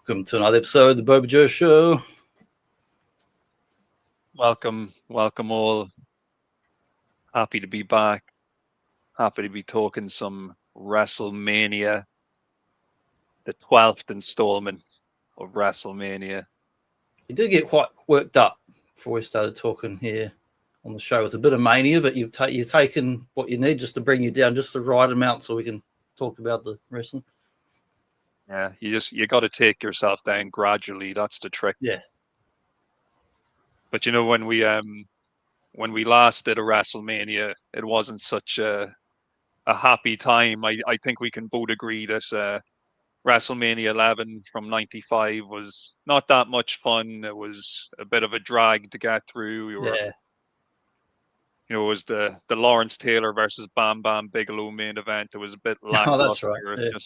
Welcome to another episode of the Boba Joe Show. Welcome all. Happy to be back. Happy to be talking some Wrestlemania, the 12th installment of Wrestlemania. You did get quite worked up before we started talking here on the show with a bit of mania, but you're taking what you need just to bring you down just the right amount so we can talk about the wrestling. Yeah, you got to take yourself down gradually. That's the trick. Yes. But you know, when we last did a Wrestlemania, it wasn't such a happy time. I think we can both agree that WrestleMania 11 from 95 was not that much fun. It was a bit of a drag to get through. It was the Lawrence Taylor versus Bam Bam Bigelow main event. It was a bit lackluster. Oh, that's right. Yeah.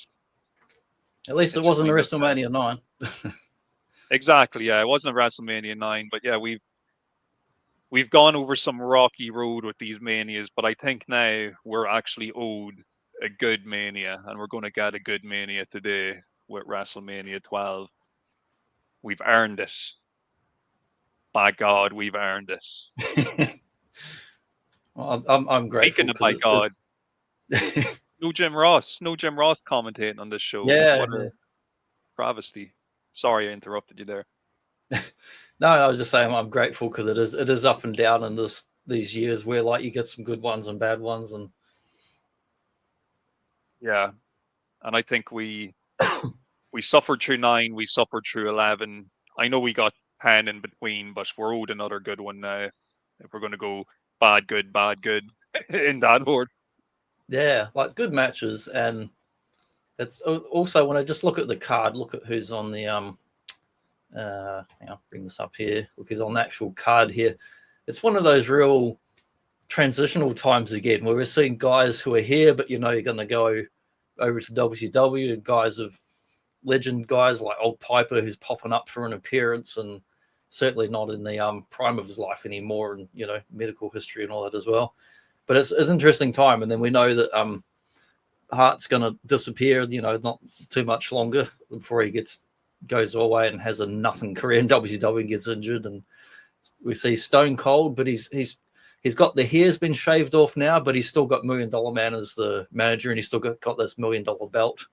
At least it wasn't a WrestleMania 9. Exactly. Yeah, it wasn't a WrestleMania 9, but yeah, we've gone over some rocky road with these manias, but I think now we're actually owed a good mania, and we're going to get a good mania today with WrestleMania 12. We've earned it. By God, we've earned it. Well, I'm grateful. Speaking of by God, no Jim Ross commentating on this show. Yeah, what a travesty. Sorry, I interrupted you there. No, I was just saying I'm grateful because it is up and down in these years where like you get some good ones and bad ones, and yeah, and I think we suffered through 9, we suffered through 11. I know we got 10 in between, but we're owed another good one now. If we're going to go bad, good in that order. Yeah, like good matches, and it's also when I just look at the card, look at who's on the hang on, bring this up here. Look who's on the actual card here. It's one of those real transitional times again where we're seeing guys who are here, but you're going to go over to WCW, and guys of legend, guys like old Piper who's popping up for an appearance, and certainly not in the prime of his life anymore, and medical history and all that as well. But it's an interesting time, and then we know that Hart's going to disappear, not too much longer before he goes away and has a nothing career in WCW and gets injured. And we see Stone Cold, but he's got the hair's been shaved off now, but he's still got $1 Million Man as the manager, and he's still got this $1 Million belt.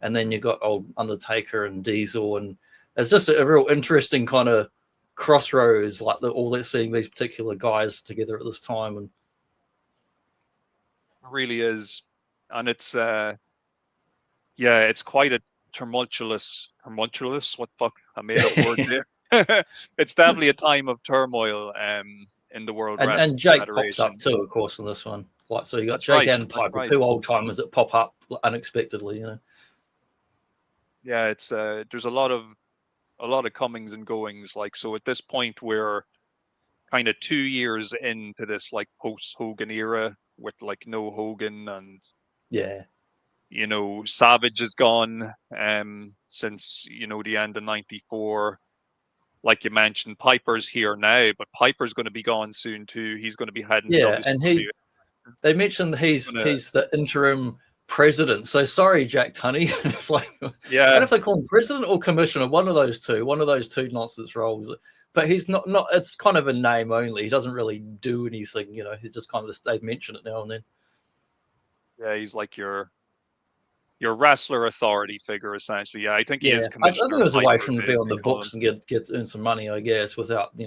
And then you got old Undertaker and Diesel, and it's just a real interesting kind of crossroads, like seeing these particular guys together at this time. And it really is, and it's it's quite a tumultuous. What the fuck? I made up word there. It's definitely a time of turmoil in the World Wrestling and Jake Federation. pops up too, of course, in this one. Like, so you got Jake and Piper, two old timers that pop up unexpectedly. Yeah, it's there's a lot of comings and goings. Like, so at this point we're kind of 2 years into this like post Hogan era with like no Hogan, and Savage is gone since the end of 94. Like you mentioned, Piper's here now, but Piper's going to be gone soon too. He's going to be heading to WCW. And they mentioned he's the interim president. So sorry, Jack Tunney. It's like, I don't know if they call him president or commissioner, one of those two nonsense roles. But he's not. It's kind of a name only. He doesn't really do anything. He's just kind of they mention it now and then. Yeah, he's like your wrestler authority figure, essentially. Yeah, I think he is commissioner. I think it was a way for him to be on the books and get earn some money, I guess, without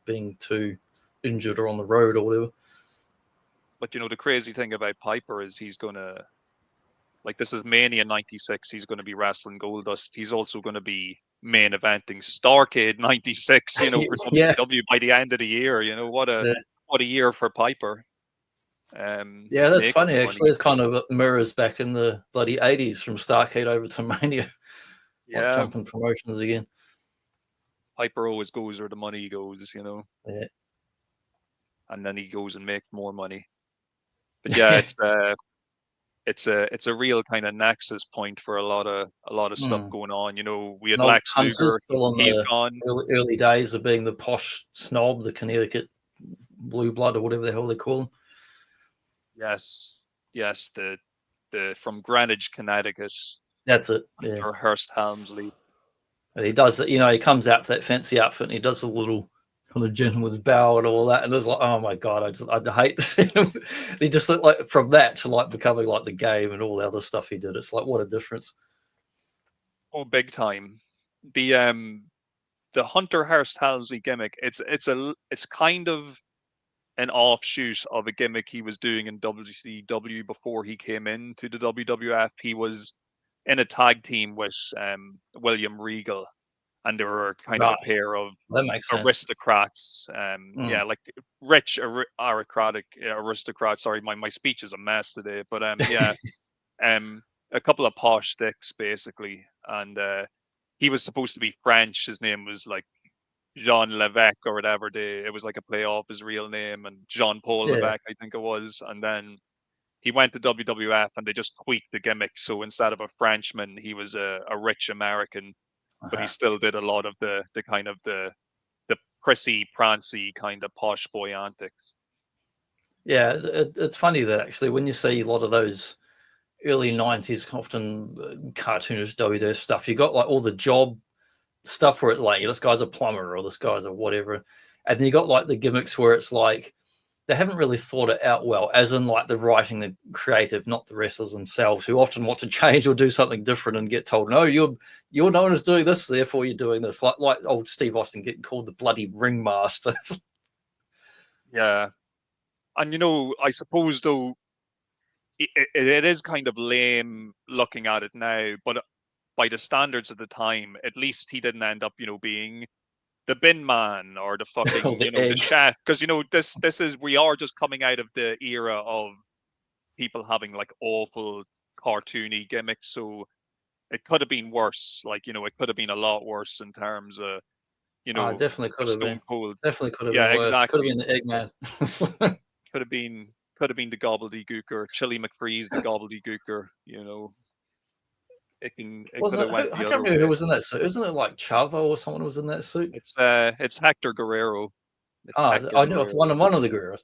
being too injured or on the road or whatever. But the crazy thing about Piper is he's gonna, like, this is Mania 96. He's going to be wrestling Goldust. He's also going to be main eventing STARRCADE 96. For WCW by the end of the year. What a year for Piper. That's funny. Actually, it's kind of mirrors back in the bloody 80s from STARRCADE over to Mania. Like jumping promotions again. Piper always goes where the money goes, Yeah. And then he goes and makes more money. But yeah, it's a real kind of nexus point for a lot of stuff going on. We had Lex Luger, he's gone. Early days of being the posh snob, the Connecticut blue blood or whatever the hell they call him. Yes, the from Greenwich, Connecticut. That's it. Yeah. Or Hearst Helmsley. And he does, he comes out for that fancy outfit and he does a little kind of gentleman's bow and all that. And it's like, oh my God, I hate to see him. He just looked like from that to like becoming like the game and all the other stuff he did. It's like, what a difference. Oh, big time. The Hunter Hearst Helmsley gimmick, it's kind of an offshoot of a gimmick he was doing in WCW before he came into the WWF. He was in a tag team with William Regal, and they were kind of a pair of That makes sense. aristocrats. Yeah, like rich aristocrats. Sorry, my speech is a mess today, but yeah, a couple of posh sticks basically, and he was supposed to be French. His name was like Jean Levesque or whatever. It was like a play off his real name, and Jean Paul Levesque, I think it was. And then he went to WWF, and they just tweaked the gimmick. So instead of a Frenchman, he was a rich American, but he still did a lot of the kind of the prissy, prancy kind of posh boy antics. Yeah, it's funny that actually when you see a lot of those early 90s, often cartoonish WWF stuff, you got like all the job stuff where it's like, this guy's a plumber or this guy's a whatever. And then you got like the gimmicks where it's like, they haven't really thought it out well, as in like the writing, the creative, not the wrestlers themselves, who often want to change or do something different and get told, no, you're known as doing this, therefore you're doing this. Like old Steve Austin getting called the bloody ringmaster. Yeah. And, I suppose, though, it is kind of lame looking at it now, but by the standards of the time, at least he didn't end up, being the bin man or the fucking, the chef. Because, we are just coming out of the era of people having like awful cartoony gimmicks. So it could have been worse. Like, it could have been a lot worse in terms of, definitely could have Stone been. Cold. Definitely could have been worse. Exactly. Could have been the Eggman. Could have been the gobbledygooker, Chili McFreeze, the gobbledygooker. It could have went I the can't other remember way. who was in that suit. Isn't it like Chavo or someone was in that suit? It's Hector Guerrero. I know it's one of the Guerreros.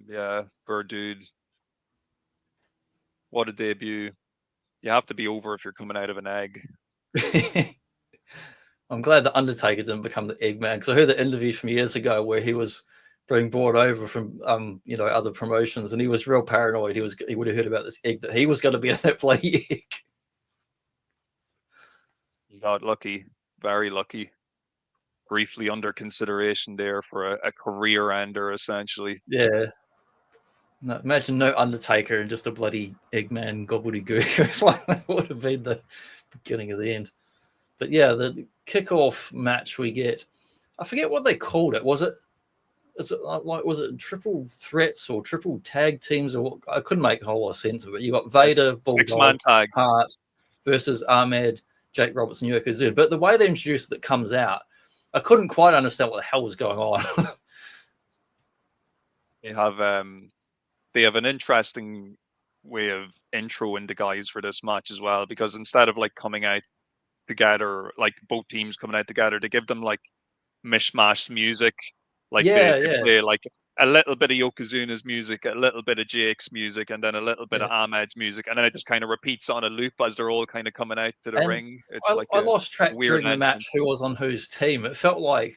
Yeah, Bird Dude. What a debut. You have to be over if you're coming out of an egg. I'm glad the Undertaker didn't become the Eggman, because I heard the interview from years ago where he was being brought over from other promotions, and he was real paranoid. He would have heard about this egg, that he was going to be in that bloody egg. You got lucky, very lucky. Briefly under consideration there for a career ender, essentially. Yeah. No, imagine no Undertaker and just a bloody Eggman gobbledygook. It's like that would have been the beginning of the end. But yeah, the kickoff match we get, I forget what they called it. Was it triple threats or triple tag teams? Or I couldn't make a whole lot of sense of it. You got Vader, Bulldog, six-man tag, Hart versus Ahmed, Jake Roberts, and Yokozuna. But the way they introduced it comes out, I couldn't quite understand what the hell was going on. They have an interesting way of introing the guys for this match as well, because instead of like coming out together, like both teams coming out together, they give them like mishmash music. Like they play like a little bit of Yokozuna's music, a little bit of Jake's music, and then a little bit of Ahmed's music, and then it just kind of repeats on a loop as they're all kind of coming out to the ring. It's I lost track during the match who was on whose team. It felt like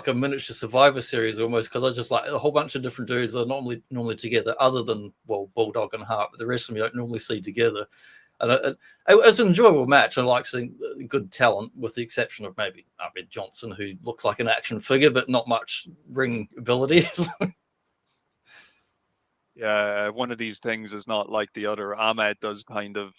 a miniature Survivor Series almost, because I just like a whole bunch of different dudes that are normally together, other than Bulldog and Hart, but the rest of them you don't normally see together. And it was an enjoyable match. I like seeing good talent, with the exception of maybe Ahmed Johnson, who looks like an action figure, but not much ring ability. Yeah, one of these things is not like the other. Ahmed does kind of,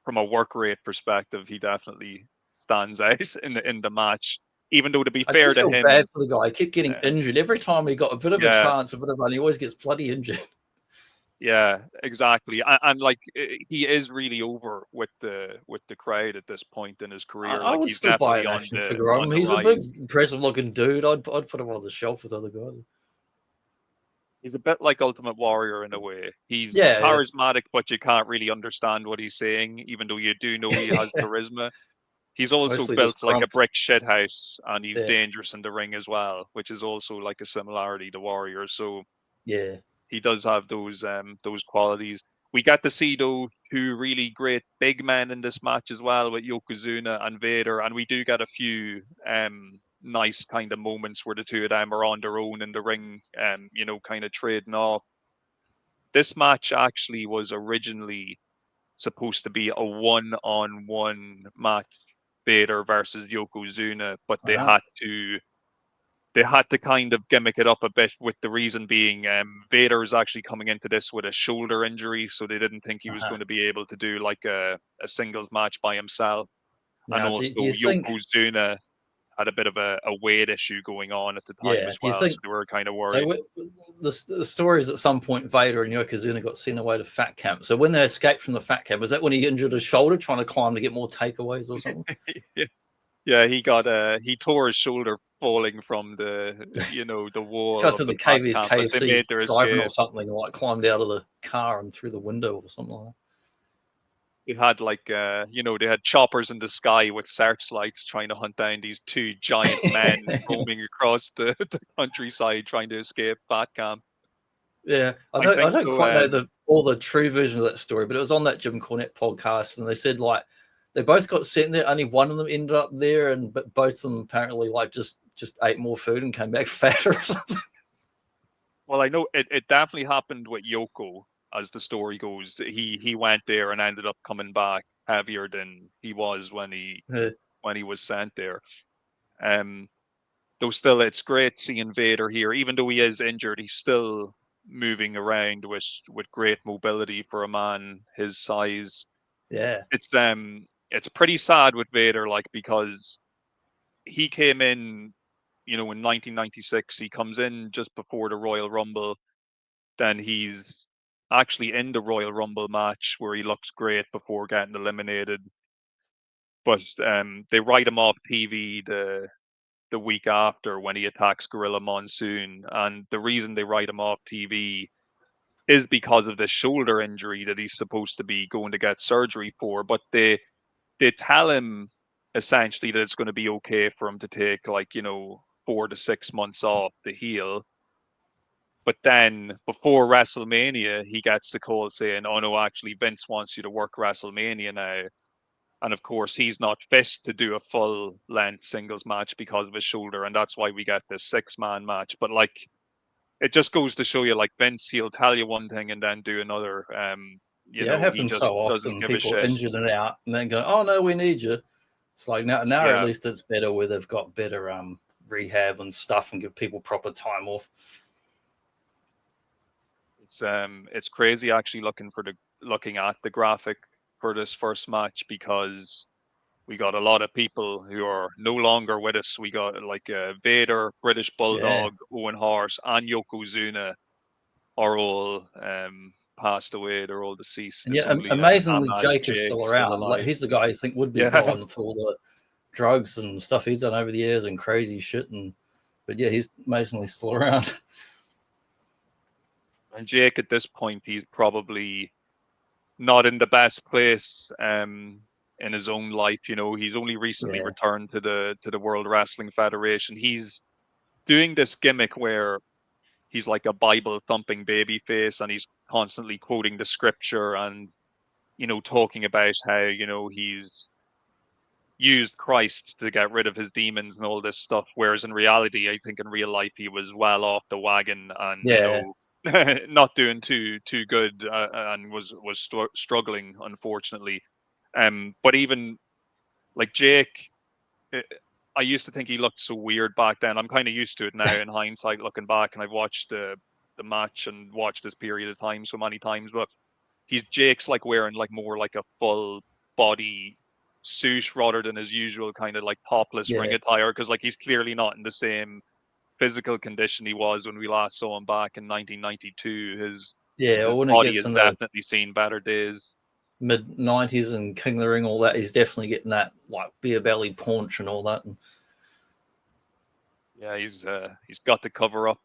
from a work rate perspective, he definitely stands out in the match. Even though, to be fair to him, bad for the guy. He kept getting injured every time he got a bit of a chance, a bit of run. He always gets bloody injured. Yeah, exactly. And like he is really over with the crowd at this point in his career. I would he's still buy definitely an action figure on him. He's a big, impressive-looking dude. I'd put him on the shelf with other guys. He's a bit like Ultimate Warrior in a way. He's charismatic, but you can't really understand what he's saying, even though you do know he has charisma. He's also Mostly built like a brick shithouse, and he's dangerous in the ring as well, which is also like a similarity to Warrior. So yeah, he does have those qualities. We got to see, though, two really great big men in this match as well, with Yokozuna and Vader, and we do get a few nice kind of moments where the two of them are on their own in the ring, you know, kind of trading off. This match actually was originally supposed to be a one-on-one match, Vader versus Yokozuna, but they had to kind of gimmick it up a bit, with the reason being Vader is actually coming into this with a shoulder injury, so they didn't think he was going to be able to do like a singles match by himself. Now, And also do you think? Yokozuna had a bit of a weight issue going on at the time Yeah. as Do you well, so think? they were kind of So worried. the story is at some point Vader and Yokozuna got sent away to Fat Camp. So when they escaped from the Fat Camp, was that when he injured his shoulder trying to climb to get more takeaways or something? Yeah, he tore his shoulder falling from the, you know, the wall Guys of said the the back campus. They KFC made their driving or escape. something, like climbed out of the car and through the window or something like that. They had like you know, they had choppers in the sky with searchlights trying to hunt down these two giant men roaming across the countryside trying to escape Fat Camp. Yeah, I I think don't so. quite know all the true version of that story, but it was on that Jim Cornette podcast, and they said like they both got sent there. Only one of them ended up there, but both of them apparently like just ate more food and came back fatter or something. Well, I know it definitely happened with Yoko, as the story goes. He went there and ended up coming back heavier than he was when he was sent there. Though still, it's great seeing Vader here. Even though he is injured, he's still moving around with great mobility for a man his size. Yeah, It's pretty sad with Vader, like, because he came in, you know, in 1996. He comes in just before the Royal Rumble. Then he's actually in the Royal Rumble match where he looks great before getting eliminated. But they write him off TV the week after when he attacks Gorilla Monsoon, and the reason they write him off TV is because of the shoulder injury that he's supposed to be going to get surgery for. But they tell him essentially that it's going to be okay for him to take, like, you know, 4 to 6 months off to heal. But then before WrestleMania, he gets the call saying, "Oh no, actually Vince wants you to work WrestleMania now." And of course, he's not fit to do a full length singles match because of his shoulder, and that's why we get this 6-man match. But like, it just goes to show you, like, Vince, he'll tell you one thing and then do another. You yeah, it know, he happens just so doesn't often. give a People shit. injured and out, and then go, "Oh no, we need you." It's like now at Yeah, least it's better where they've got better rehab and stuff and give people proper time off. it's crazy actually looking at the graphic for this first match, because we got a lot of people who are no longer with us. We got like Vader, British Yeah, Bulldog, Owen Hart, and Yokozuna are all passed away. They're all deceased. and It's yeah, only amazingly, Ahmad Jake is Jake still still around. Like alive. he's the guy I think would be Yeah, gone for all the drugs and stuff he's done over the years and crazy shit. But yeah, he's amazingly still around. and Jake at this point, he's probably not in the best place in his own life. You know, he's only recently Yeah, returned to the World Wrestling Federation. He's doing this gimmick where he's like a Bible thumping baby face, and he's constantly quoting the scripture and, you know, talking about how, you know, he's used Christ to get rid of his demons and all this stuff. Whereas in reality, I think in real life he was well off the wagon and, you yeah, know, not doing too good, and was struggling, unfortunately. But even like Jake, uh, I used to think he looked so weird back then. I'm kind of used to it now in hindsight, looking back, and I've watched the match and watched this period of time so many times. But Jake's like wearing like more like a full body suit rather than his usual kind of like topless ring yeah, attire, because like he's clearly not in the same physical condition he was when we last saw him back in 1992. yeah. His Or when he body gets has in the definitely seen better days. mid-90s and King of the Ring, all that, he's definitely getting that like beer belly paunch and all that. And Yeah, he's got to cover up.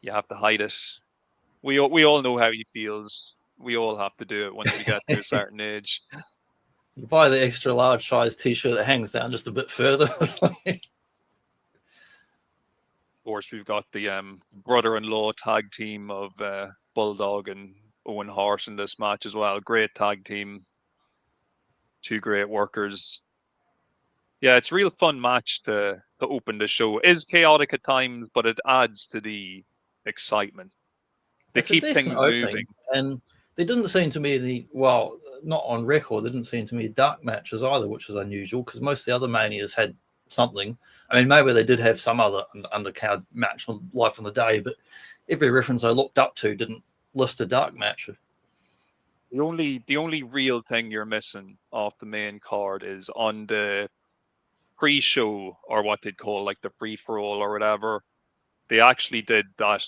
You have to hide it. We all know how he feels. We all have to do it once we get to a certain age. you buy the extra large size T-shirt that hangs down just a bit further. Of course, we've got the brother-in-law tag team of Bulldog and Owen Hart in this match as well. Great tag team. Two great workers. Yeah, it's a real fun match to open the show. It is chaotic at times, but it adds to the excitement. They It's a keep decent things opening, moving. and there didn't seem to be any, well, not on record, there didn't seem to be dark matches either, which was unusual because most of the other Manias had something. I mean, maybe they did have some other undercard match on Life on the Day, but every reference I looked up to didn't list a dark match. The only real thing you're missing off the main card is on the pre-show, or what they'd call like the free-for-all or whatever. They actually did that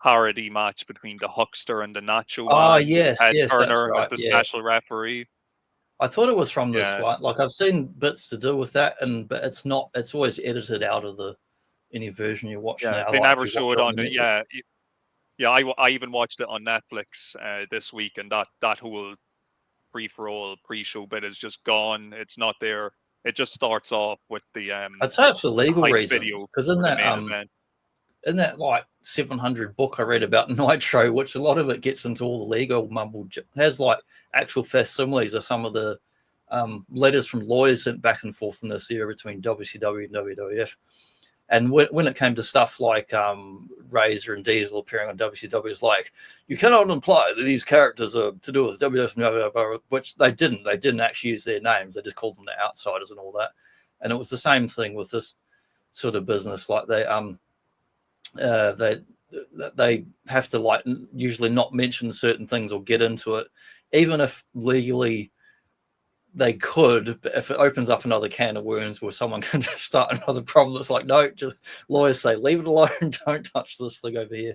parody match between the Huckster and the Nacho Oh, Man. yes, Ted yes, that's Turner as right. the Yeah. special referee. I thought it was from this Yeah. one. Like, I've seen bits to do with that, but it's not, it's always edited out of any version you watch Yeah, now. they Like never if you show watch it it on the the, network. yeah. I even watched it on Netflix this week, and that whole free-for-all pre-show bit is just gone. It's not there. It just starts off with the I'd say it's for legal hype reasons, video because for the main event. in that like 700 book I read about Nitro, which a lot of it gets into all the legal mumble, has like actual facsimiles of some of the letters from lawyers sent back and forth in this era between WCW and WWF. And when it came to stuff like Razor and Diesel appearing on WCW, it's like, you cannot imply that these characters are to do with WWF and WWF, which they didn't. They didn't actually use their names. They just called them the outsiders and all that. And it was the same thing with this sort of business. Like they have to like usually not mention certain things or get into it, even if legally they could. But if it opens up another can of worms where someone can just start another problem, that's like, no, just lawyers say leave it alone, don't touch this thing over here.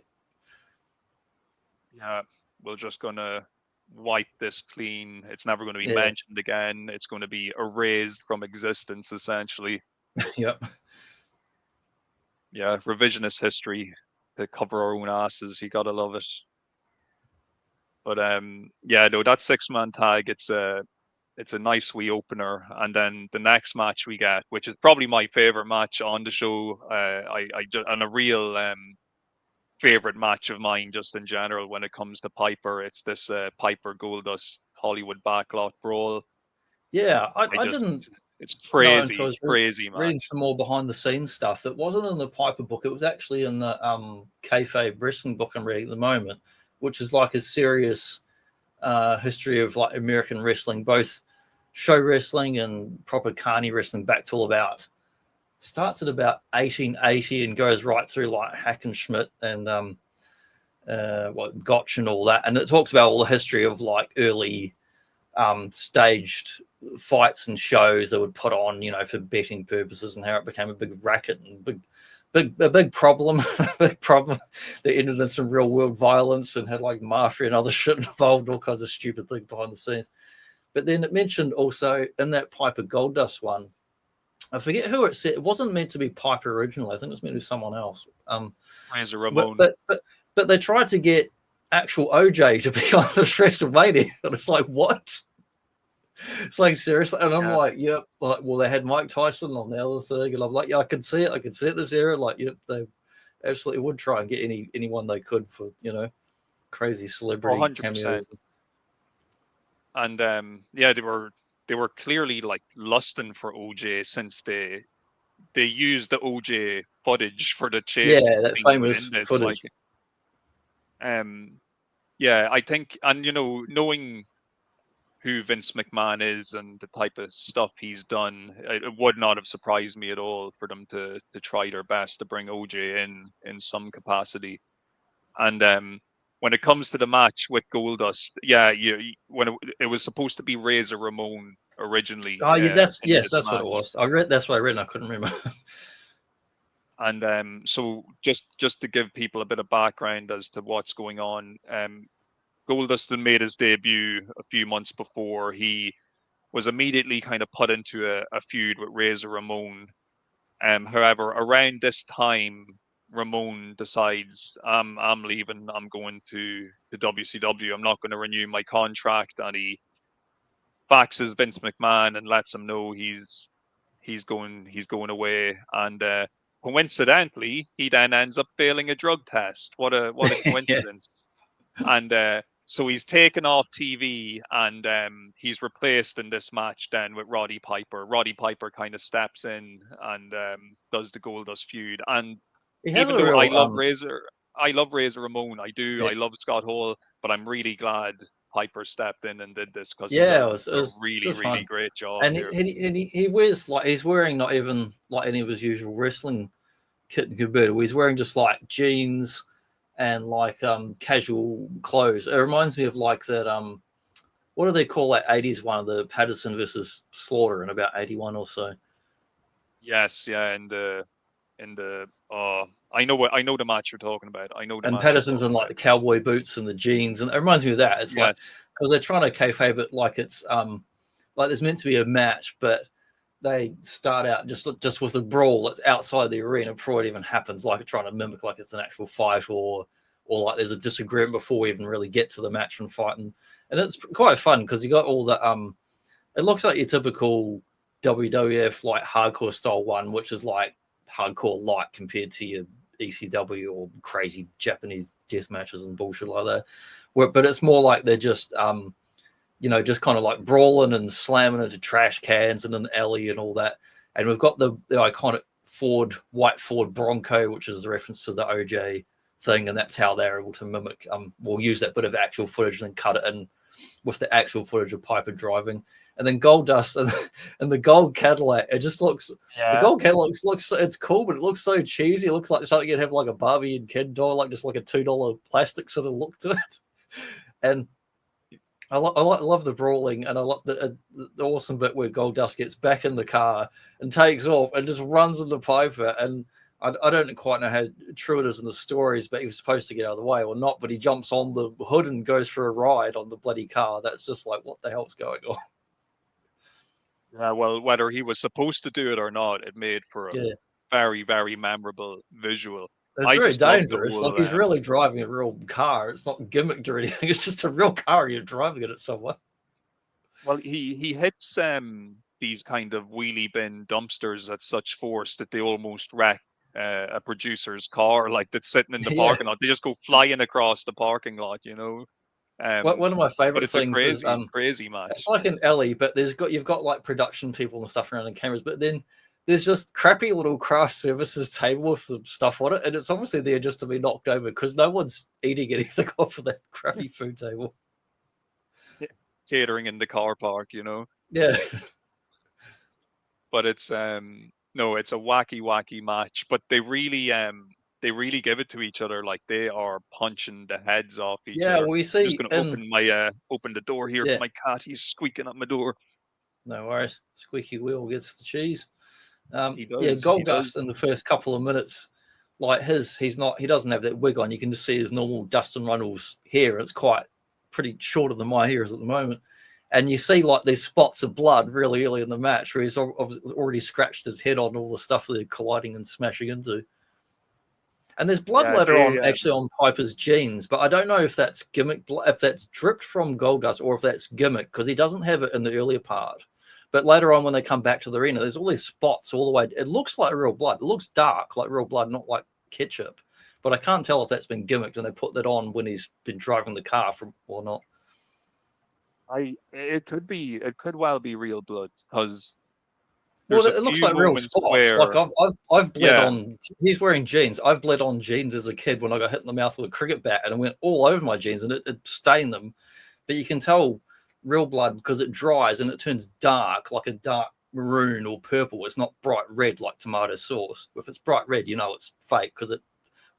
Yeah, we're just gonna wipe this clean. It's never going to be Yeah. mentioned again. It's going to be erased from existence, essentially. Yep. Yeah, revisionist history to cover our own asses. You gotta love it. But yeah, no, that 6-man tag, it's a nice wee opener, and then the next match we get, which is probably my favorite match on the show. And a real favorite match of mine, just in general, when it comes to Piper. It's this Piper Goldust Hollywood Backlot brawl. Yeah, I didn't It's know until I crazy, was crazy reading match. some more behind the scenes stuff that wasn't in the Piper book. It was actually in the kayfabe wrestling book I'm reading at the moment, which is like a serious history of like American wrestling, both show wrestling and proper carny wrestling, back to all about, starts at about 1880 and goes right through like Hackenschmidt and Gotch and all that. And it talks about all the history of like early staged fights and shows that would put on, for betting purposes, and how it became a big racket and a big problem, big problem that ended in some real world violence and had like mafia and other shit involved, all kinds of stupid things behind the scenes. But then it mentioned also in that Piper Goldust one, I forget who it said. It wasn't meant to be Piper originally. I think it was meant to be someone else. Razor But, Ramon. but they tried to get actual OJ to be on this WrestleMania, and it's like, what? It's like, seriously. And I'm like, yep. Like, well, they had Mike Tyson on the other thing, and I'm like, yeah, I could see it this era. Like, yep, they absolutely would try and get anyone they could for crazy celebrity 100%. cameos. And yeah, they were clearly like lusting for OJ, since they used the OJ footage for the chase. Yeah, that famous in this, footage. Yeah, I think, and knowing who Vince McMahon is and the type of stuff he's done, it would not have surprised me at all for them to try their best to bring OJ in some capacity. And when it comes to the match with Goldust, yeah, when it was supposed to be Razor Ramon originally. Oh, yeah, that's this what it match. was. That's what I read, and I couldn't remember. And so just to give people a bit of background as to what's going on, Goldust had made his debut a few months before. He was immediately kind of put into a feud with Razor Ramon. However, around this time, Ramon decides, I'm leaving. I'm going to the WCW. I'm not going to renew my contract. And he faxes Vince McMahon and lets him know he's going away. And coincidentally, he then ends up failing a drug test. What a Yeah. coincidence! And So he's taken off TV and he's replaced in this match then with Roddy Piper. Roddy Piper kind of steps in and does the Goldust feud. And He has even a though real I love Razor Ramon, I do, yeah, I love Scott Hall, but I'm really glad Piper stepped in and did this because he yeah, did it a was really, good really fun. great job And here. he wears like he's wearing not even like any of his usual wrestling kit and caboodle. He's wearing just like jeans and like casual clothes. It reminds me of like that what do they call that 80s one of the Patterson versus Slaughter in about 81 or so. Yes, yeah, and the I know the match you're talking about. I know the And match you're Patterson's in talking like about. the cowboy boots and the jeans, and it reminds me of that. It's like Yes. because they're trying to kayfabe it like it's like there's meant to be a match, but they start out just with a brawl that's outside the arena before it even happens, like trying to mimic like it's an actual fight or like there's a disagreement before we even really get to the match and fight, and it's quite fun because you got all the it looks like your typical WWF like hardcore style one, which is like hardcore light compared to your ECW or crazy Japanese death matches and bullshit like that. But it's more like they're just just kind of like brawling and slamming into trash cans and an alley and all that. And we've got the iconic white Ford Bronco, which is a reference to the OJ thing, and that's how they're able to mimic. We'll use that bit of actual footage and then cut it in with the actual footage of Piper driving. And then Goldust and the gold Cadillac. It just looks the Yeah. gold Cadillac looks it's cool, but it looks so cheesy. It looks like something you'd have like a Barbie and Ken doll, like just like a $2 plastic sort of look to it. And love the brawling, and I love the awesome bit where Goldust gets back in the car and takes off and just runs into Piper. And I don't quite know how true it is in the stories, but he was supposed to get out of the way or not. But he jumps on the hood and goes for a ride on the bloody car. That's just like, what the hell's going on? Yeah, well, whether he was supposed to do it or not, it made for a Yeah, very, very memorable visual. it's I very just love the dangerous. Like whole. he's really driving a real car. It's not gimmicked or anything. It's just a real car. You're driving it at someone. Well, he hits these kind of wheelie bin dumpsters at such force that they almost wreck a producer's car, like that's sitting in the Yeah. parking lot. They just go flying across the parking lot, you know. One of my But favorite it's a things is crazy, crazy it's match. like an alley, but you've got like production people and stuff around and cameras, but then there's just crappy little craft services table with some stuff on it, and it's obviously there just to be knocked over because no one's eating anything off of that crappy food table. Catering in the car park, you know. Yeah, But it's no, it's a wacky, wacky match. But they really give it to each other, like they are punching the heads off each yeah. other. We I'm just see gonna in open the door here for yeah. my cat. He's squeaking at my door. No worries. Squeaky wheel gets the cheese. He Yeah, does, he Goldust does. in the first couple of minutes, like he doesn't have that wig on. You can just see his normal Dustin Runnels hair. It's quite pretty shorter than my hair is at the moment. And you see like these spots of blood really early in the match where he's already scratched his head on all the stuff that they're colliding and smashing into. And there's blood Yeah, later they on actually on Piper's jeans, but I don't know if that's gimmick, if that's dripped from Goldust or if that's gimmick because he doesn't have it in the earlier part. But later on, when they come back to the arena, there's all these spots all the way. It looks like real blood. It looks dark like real blood, not like ketchup. But I can't tell if that's been gimmicked and they put that on when he's been driving the car from or not. it could well be real blood because Well, there's a it looks few like real moments spots. Like where I've bled yeah, on. He's wearing jeans. I've bled on jeans as a kid when I got hit in the mouth with a cricket bat, and it went all over my jeans, and it stained them. But you can tell real blood because it dries and it turns dark, like a dark maroon or purple. It's not bright red like tomato sauce. If it's bright red, you know it's fake because it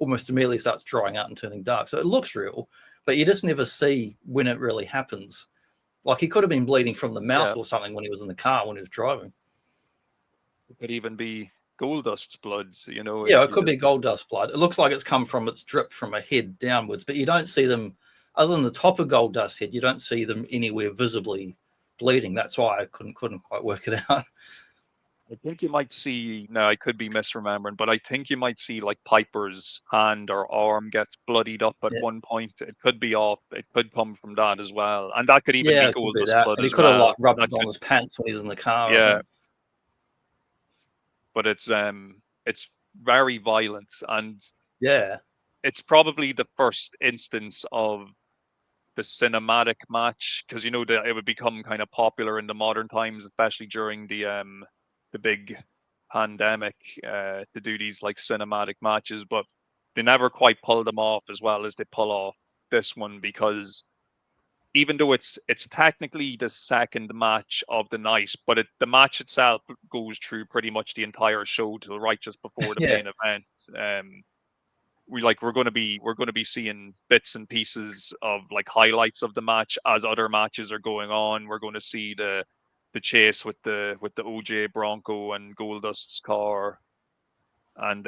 almost immediately starts drying out and turning dark. So it looks real, but you just never see when it really happens. Like he could have been bleeding from the yeah, mouth or something when he was in the car when he was driving. it could even be Goldust's blood. You know, Yeah, it he could be just gold dust blood. It looks like it's dripped from a head downwards, but you don't see them other than the top of gold dust head. You don't see them anywhere visibly bleeding. That's why I couldn't quite work it out. I think you might see, now I could be misremembering, but I think you might see like Piper's hand or arm gets bloodied up at Yeah, one point. It could be off. It could come from that as well. And that could even yeah, be it could be Goldust that. blood And he as could have like well. rubbed That it on could, his pants when he's in the car or yeah, something. but it's very violent and Yeah, it's probably the first instance of cinematic match, because you know that it would become kind of popular in the modern times, especially during the big pandemic, to do these like cinematic matches, but they never quite pull them off as well as they pull off this one, because even though it's technically the second match of the night, but the match itself goes through pretty much the entire show till right just before the Yeah. main event. We're going to be seeing bits and pieces of like highlights of the match as other matches are going on. We're going to see the chase with the OJ Bronco and Goldust's car, and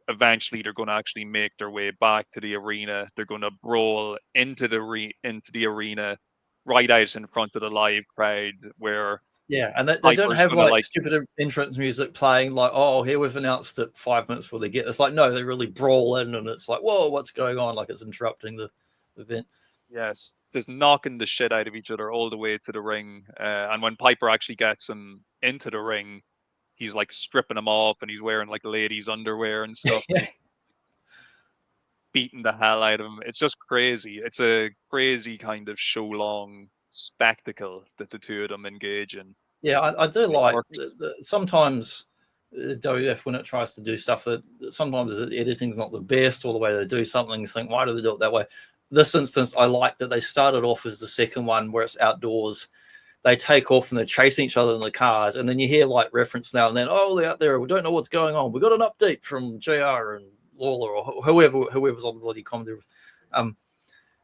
eventually they're going to actually make their way back to the arena. They're going to brawl into the arena right out in front of the live crowd, where Yeah, and they don't Piper's have going to like like, stupid entrance music playing like, oh, here we've announced it 5 minutes before they get. It's like, no, they really brawl in, and it's like, whoa, what's going on? Like it's interrupting the event. yes, just knocking the shit out of each other all the way to the ring. And when Piper actually gets him into the ring, he's like stripping him off, and he's wearing like ladies' underwear and stuff, and he's beating the hell out of him. It's just crazy. It's a crazy kind of show long spectacle that the two of them engage in. Yeah, I do It like works. sometimes WF when it tries to do stuff that sometimes the editing's not the best, or the way they do something, you think, why do they do it that way? This instance, I like that they started off as the second one where it's outdoors. They take off and they're chasing each other in the cars, and then you hear like reference now and then, oh, they're out there, we don't know what's going on. We got an update from JR and Lawler or whoever's on the bloody comedy.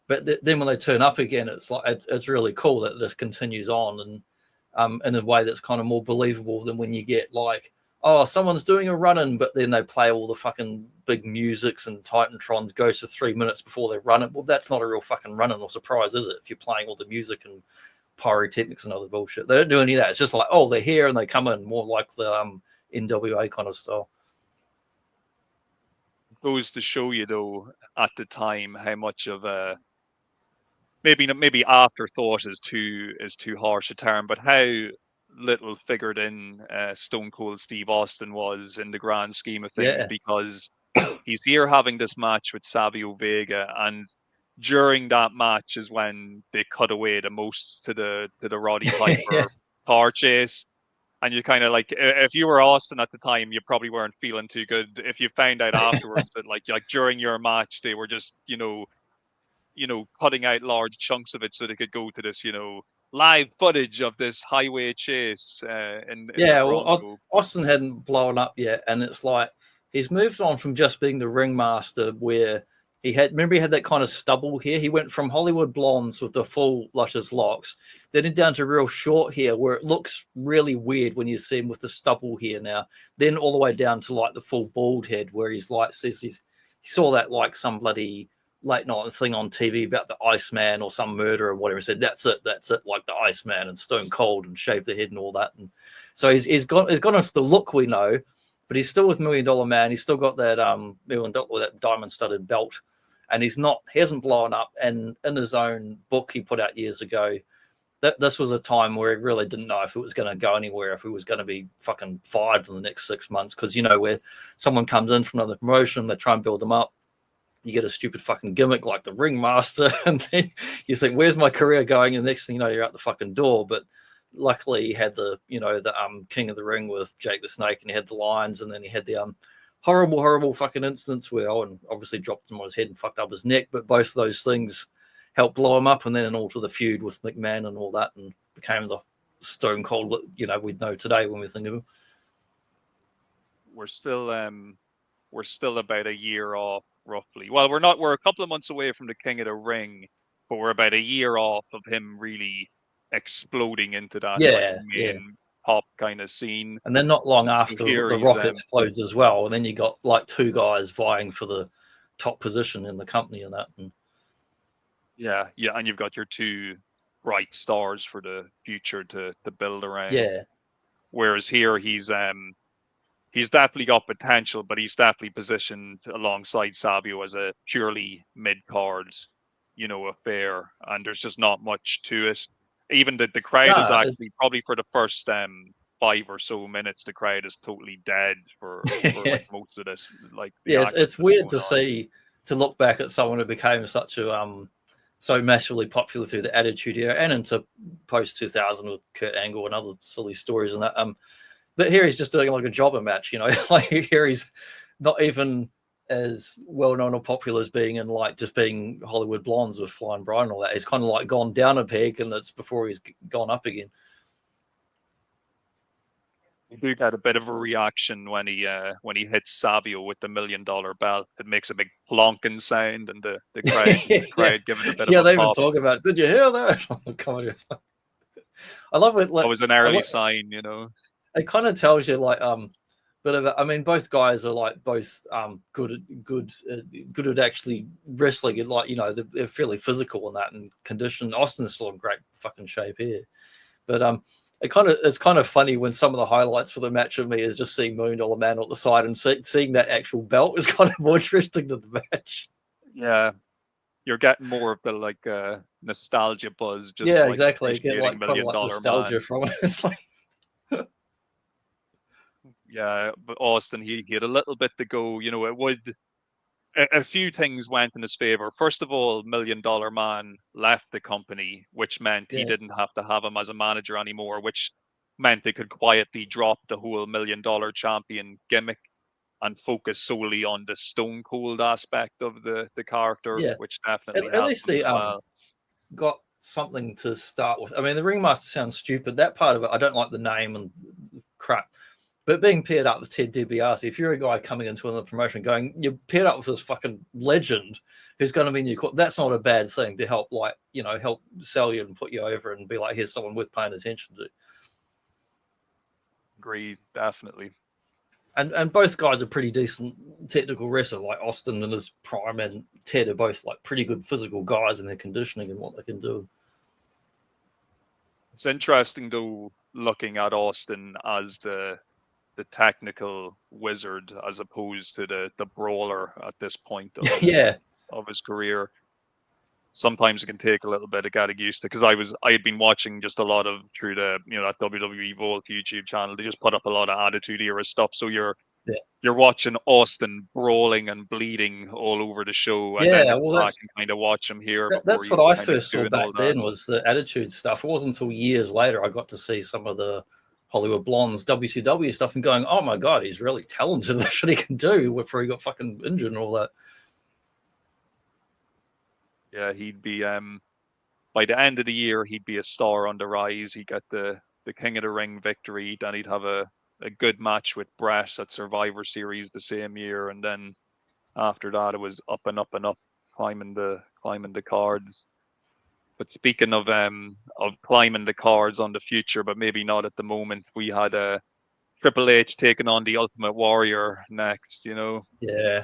But then when they turn up again, it's like it's really cool that this continues on, and in a way that's kind of more believable than when you get like, oh, someone's doing a run-in, but then they play all the fucking big musics and Titantrons goes for 3 minutes before they run it. Well, that's not a real fucking run-in or surprise, is it? If you're playing all the music and pyrotechnics and other bullshit, they don't do any of that. It's just like, oh, they're here and they come in, more like the NWA kind of style. Goes to show you though, at the time, how much of a maybe afterthought is too harsh a term, but how little figured in Stone Cold Steve Austin was in the grand scheme of things, Yeah. because he's here having this match with Savio Vega, and during that match is when they cut away the most to the Roddy Yeah. Piper car chase. And you kind of like, if you were Austin at the time, you probably weren't feeling too good. If you found out afterwards that like during your match they were just cutting out large chunks of it so they could go to this live footage of this highway chase in the Yeah, well, Bronco. Austin hadn't blown up yet, and it's like he's moved on from just being the ringmaster, where he had that kind of stubble hair. He went from Hollywood blondes with the full luscious locks, then down to real short hair, where it looks really weird when you see him with the stubble hair now. Then all the way down to like the full bald head, where he's like says he saw that like some bloody late night thing on TV about the Iceman or some murder or whatever. He said, that's it, like the Iceman and Stone Cold, and shaved the head and all that. And so he's gone into the look we know, but he's still with $1 Million Man. He's still got that $1 million that diamond studded belt, and he hasn't blown up. And in his own book he put out years ago, that this was a time where he really didn't know if it was going to go anywhere, if he was going to be fucking fired in the next 6 months. Because where someone comes in from another promotion, they try and build them up. You get a stupid fucking gimmick like the ringmaster, and then you think, where's my career going? And the next thing you know, you're out the fucking door. But luckily he had the King of the Ring with Jake the Snake, and he had the Lions, and then he had the horrible fucking instance where Owen obviously dropped him on his head and fucked up his neck. But both of those things helped blow him up, and then into the feud with McMahon and all that, and became the Stone Cold we know today when we think of him. We're still about a year off, roughly. Well, we're not. We're a couple of months away from the King of the Ring, but we're about a year off of him really exploding into that main pop kind of scene. And then not long after, So the Rock explodes as well, and then you got like two guys vying for the top position in the company and that. And yeah, and you've got your two bright stars for the future to build around. Yeah. Whereas here he's definitely got potential, but he's definitely positioned alongside Savio as a purely mid-card, affair, and there's just not much to it. Even the crowd is actually probably for the first 5 or so minutes, the crowd is totally dead for like most of this. Like it's weird to see, to look back at someone who became such so massively popular through the Attitude Era and into post 2000 with Kurt Angle and other silly stories and that. But here he's just doing like a jobber match, you know. Like here he's not even as well known or popular as being in like just being Hollywood Blondes with Flying Brian and all that. He's kind of like gone down a peg, and that's before he's gone up again. You do get a bit of a reaction when he hits Savio with the $1 million belt. It makes a big plonking sound, and the crowd give it a bit of a they even pop. talk about it. Did you hear that? Oh, come on, I love it. Like, that was an early sign, you know. It kind of tells you like bit of I mean, both guys are like both good at actually wrestling, and like, you know, they're fairly physical in that and conditioned. Austin's still in great fucking shape here, but it's kind of funny when some of the highlights for the match of me is just seeing $1 Million Man at the side and seeing that actual belt is kind of more interesting than the match. Yeah, you're getting more of the like nostalgia buzz. Just yeah, like exactly. Get like $1 kind of million like nostalgia man. from it. It's like, yeah, but Austin, he had a little bit to go. You know, it would. A few things went in his favor. First of all, $1 Million Man left the company, which meant he didn't have to have him as a manager anymore, which meant they could quietly drop the whole $1 Million champion gimmick and focus solely on the Stone Cold aspect of the character, yeah, which definitely at helped least him they as well. got something to start with. I mean, the ringmaster sounds stupid. That part of it, I don't like the name and crap. But being paired up with Ted DiBiase, if you're a guy coming into another promotion going, you're paired up with this fucking legend who's going to be in your court, that's not a bad thing to help, like, you know, help sell you and put you over and be like, here's someone worth paying attention to. Agreed, definitely. And both guys are pretty decent technical wrestlers, like Austin in his prime and Ted are both like pretty good physical guys in their conditioning and what they can do. It's interesting though, looking at Austin as the technical wizard as opposed to the brawler at this point of his career. Sometimes it can take a little bit of getting used to, because I had been watching just a lot of through the, you know, that WWE Vault YouTube channel. They just put up a lot of Attitude Era stuff, so you're watching Austin brawling and bleeding all over the show, and then you back and kind of watch him here. That's what I first saw back then was the Attitude stuff. It wasn't until years later I got to see some of the Hollywood Blondes WCW stuff and going, oh my god, he's really talented. The shit he can do before he got fucking injured and all that. Yeah, he'd be by the end of the year he'd be a star on the rise. He'd get the King of the Ring victory, then he'd have a good match with Brett at Survivor Series the same year, and then after that it was up and up and up, climbing the cards. But speaking of climbing the cards on the future, but maybe not at the moment, we had Triple H taking on the Ultimate Warrior next, you know. Yeah.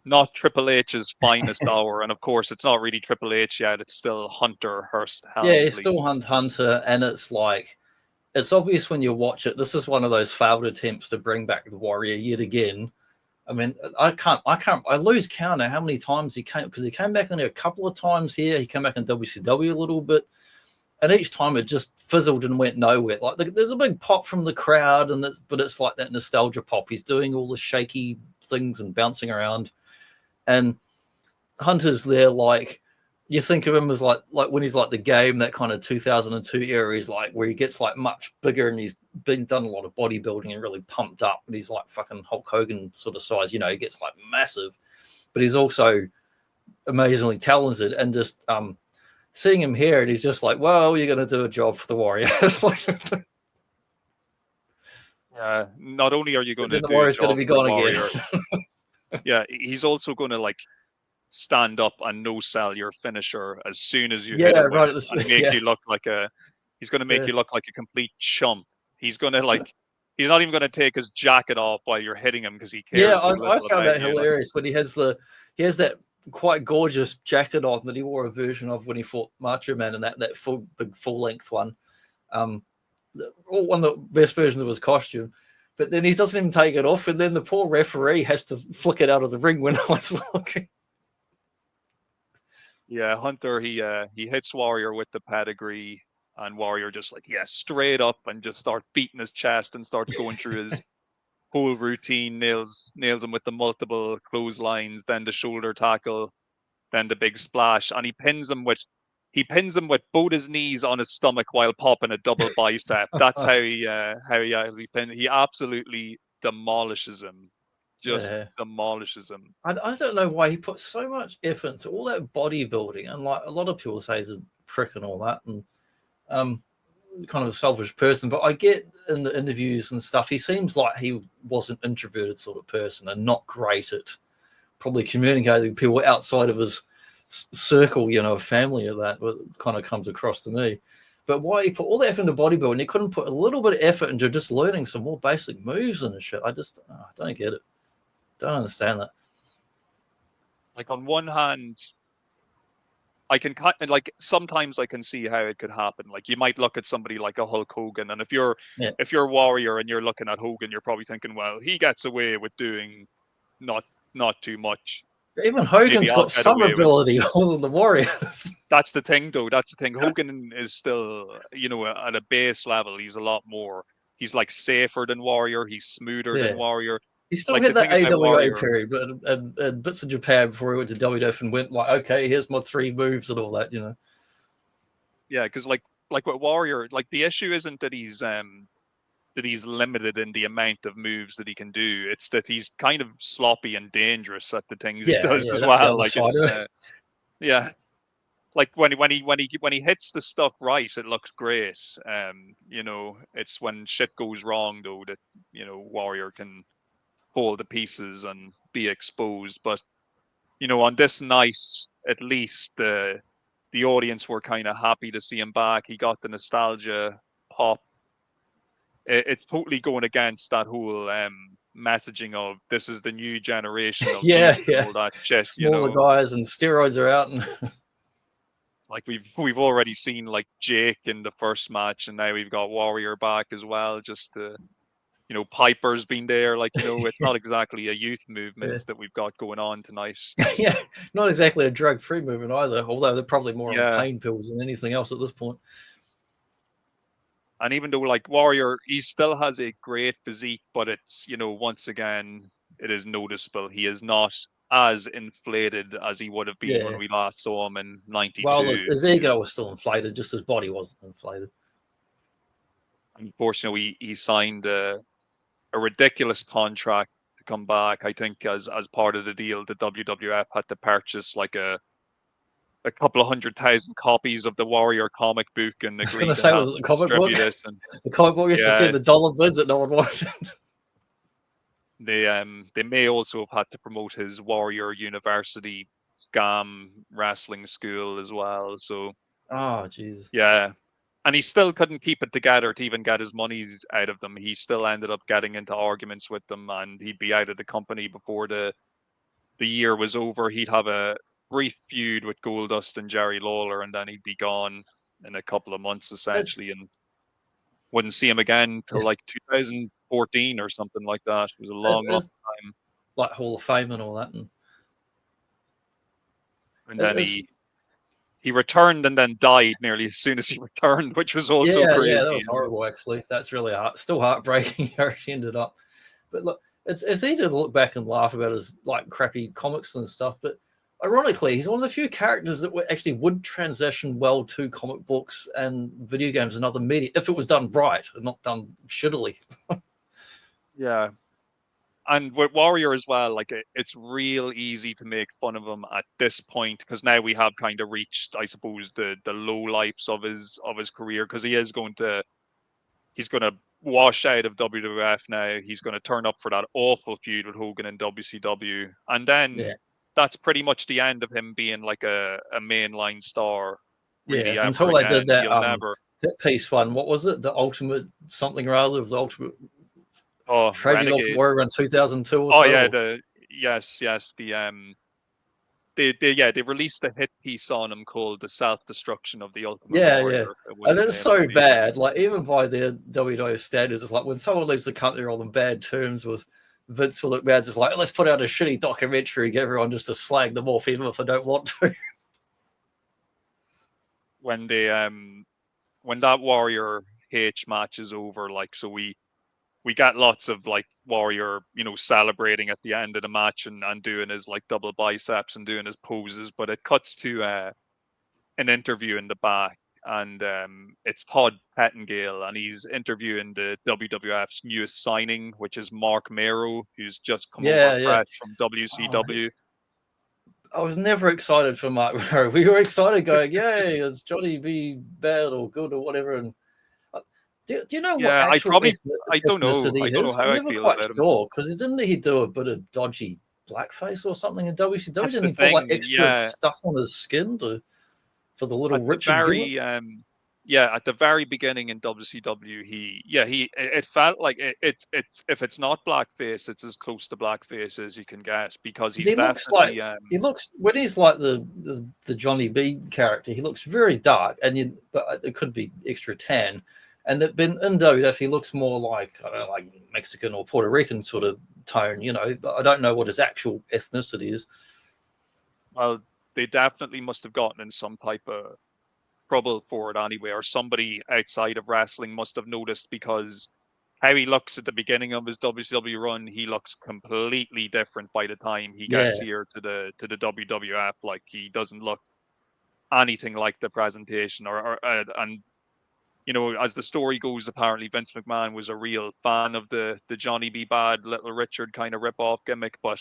Not Triple H's finest hour, and of course it's not really Triple H yet, it's still Hunter Hearst Helmsley. Yeah, it's still Hunter, and it's like, it's obvious when you watch it, this is one of those failed attempts to bring back the Warrior yet again. I mean, I lose count of how many times he came, because he came back in a couple of times here. He came back in WCW a little bit, and each time it just fizzled and went nowhere. Like there's a big pop from the crowd, but it's like that nostalgia pop. He's doing all the shaky things and bouncing around, and Hunter's there like, you think of him as like when he's like the Game, that kind of 2002 era, he's like where he gets like much bigger and he's been done a lot of bodybuilding and really pumped up, and he's like fucking Hulk Hogan sort of size, you know, he gets like massive, but he's also amazingly talented. And just seeing him here, and he's just like, well, you're going to do a job for the Warrior. Yeah, not only are you going to do the Warrior's going to be gone Warrior, again. yeah, he's also going to like stand up and no sell your finisher as soon as you hit him with it, and make you look like he's going to make you look like a complete chump. He's going to like, he's not even going to take his jacket off while you're hitting him because he cares. Yeah, I found that hilarious when he has that quite gorgeous jacket on that he wore a version of when he fought Macho Man, and that big full length one. One of the best versions of his costume. But then he doesn't even take it off, and then the poor referee has to flick it out of the ring when no one's looking. Yeah, Hunter, he hits Warrior with the pedigree, and Warrior just like, straight up, and just start beating his chest and starts going through his whole routine, nails him with the multiple clotheslines, then the shoulder tackle, then the big splash, and he pins him with both his knees on his stomach while popping a double bicep. That's how he pin. He absolutely demolishes him, just Yeah. demolishes him. I don't know why he put so much effort into all that bodybuilding, and like a lot of people say he's a prick and all that, and kind of a selfish person. But I get in the interviews and stuff, he seems like he was an introverted sort of person and not great at probably communicating with people outside of his circle, you know, of family or that. What kind of comes across to me. But why he put all the effort into bodybuilding, he couldn't put a little bit of effort into just learning some more basic moves and shit. I just don't get it. Don't understand that. Like on one hand, I can like sometimes I can see how it could happen. Like you might look at somebody like a Hulk Hogan, and if you're Warrior and you're looking at Hogan, you're probably thinking, well, he gets away with doing not too much. Even Hogan's Maybe I'll got get some away with. ability more than the Warriors. That's the thing, though. That's the thing. Hogan is still, you know, at a base level, he's a lot more. He's like safer than Warrior. He's smoother than Warrior. He still Like had the that thing about AWA Warrior, period, but and bits of Japan before he went to WWF and went like, okay, here's my 3 moves and all that, you know. yeah, because like with Warrior, like the issue isn't that he's limited in the amount of moves that he can do. It's that he's kind of sloppy and dangerous at the things he does as that's the well. other Like side it's of it. yeah. Like when he hits the stuff right, it looks great. You know, it's when shit goes wrong though that, you know, Warrior can hold the pieces and be exposed. But, you know, on this night, at least the audience were kind of happy to see him back. He got the nostalgia pop. It's totally going against that whole messaging of this is the new generation of youth and all that shit. You Smaller know, guys and steroids are out, and like we've already seen like Jake in the first match, and now we've got Warrior back as well. Just to, you know, Piper's been there. Like, you know, it's not exactly a youth movement that we've got going on tonight. yeah, not exactly a drug-free movement either. Although they're probably more on Yeah. pain pills than anything else at this point. And even though like Warrior, he still has a great physique, but it's, you know, once again, it is noticeable. He is not as inflated as he would have been when we last saw him in '92. Well, his ego was still inflated, just his body wasn't inflated. Unfortunately, he signed a ridiculous contract to come back. I think as part of the deal, the WWF had to purchase like a couple of 100,000 copies of the Warrior comic book and agreed to have the comic book. It. And, the comic book used to see the dollar bids that no one wanted. They may also have had to promote his Warrior University scam wrestling school as well. So, oh jeez, yeah. And he still couldn't keep it together to even get his money out of them. He still ended up getting into arguments with them, and he'd be out of the company before the year was over. He'd have a brief feud with Goldust and Jerry Lawler, and then he'd be gone in a couple of months essentially, and wouldn't see him again till like 2014 or something like that. It was a long time. Like Hall of Fame and all that. And then he returned and then died nearly as soon as he returned, which was also crazy. Yeah, that was horrible actually. That's really still heartbreaking how he ended up. But look, it's easy to look back and laugh about his like crappy comics and stuff, but ironically, he's one of the few characters that actually would transition well to comic books and video games and other media if it was done right and not done shittily. Yeah. And with Warrior as well, like it's real easy to make fun of him at this point because now we have kind of reached, I suppose, the low lives of his career, because he's going to wash out of WWF now. He's going to turn up for that awful feud with Hogan in WCW, and then that's pretty much the end of him being like a mainline star. Really, until they did that hit piece one. What was it? The Ultimate something or other of the Ultimate. Tragic Ultimate Warrior in 2002 or so. They released a hit piece on him called "The Self-Destruction of the Ultimate Warrior." And it's so bad. Like even by their WWF standards, it's like when someone leaves the country on bad terms with Vince will look bad. It's like, let's put out a shitty documentary, get everyone just to slag them off, even if they don't want to. When that Warrior H match is over, like, so we got lots of like Warrior, celebrating at the end of the match and doing his like double biceps and doing his poses. But it cuts to an interview in the back, and it's Todd Pettengill, and he's interviewing the WWF's newest signing, which is Mark Mero, who's just come over fresh from WCW. I was never excited for Mark Mero. We were excited going, yay, it's Johnny B. bad or good or whatever. And do you know what actual I don't know how I'm I never feel quite about him. sure, because didn't he do a bit of dodgy blackface or something in WCW? That's Didn't he put like extra stuff on his skin for the little Richard gimmick? At the very beginning in WCW, it felt like it's if it's not blackface, it's as close to blackface as you can get, because he looks like when he's like the Johnny B character, he looks very dark, but it could be extra tan. And that in WWF, he looks more like, I don't know, like Mexican or Puerto Rican sort of tone, but I don't know what his actual ethnicity is. Well, they definitely must have gotten in some type of trouble for it anyway, or somebody outside of wrestling must have noticed, because how he looks at the beginning of his WCW run, he looks completely different by the time he gets here to the WWF. Like, he doesn't look anything like the presentation, and as the story goes, apparently Vince McMahon was a real fan of the Johnny B. Bad, Little Richard kind of rip-off gimmick, but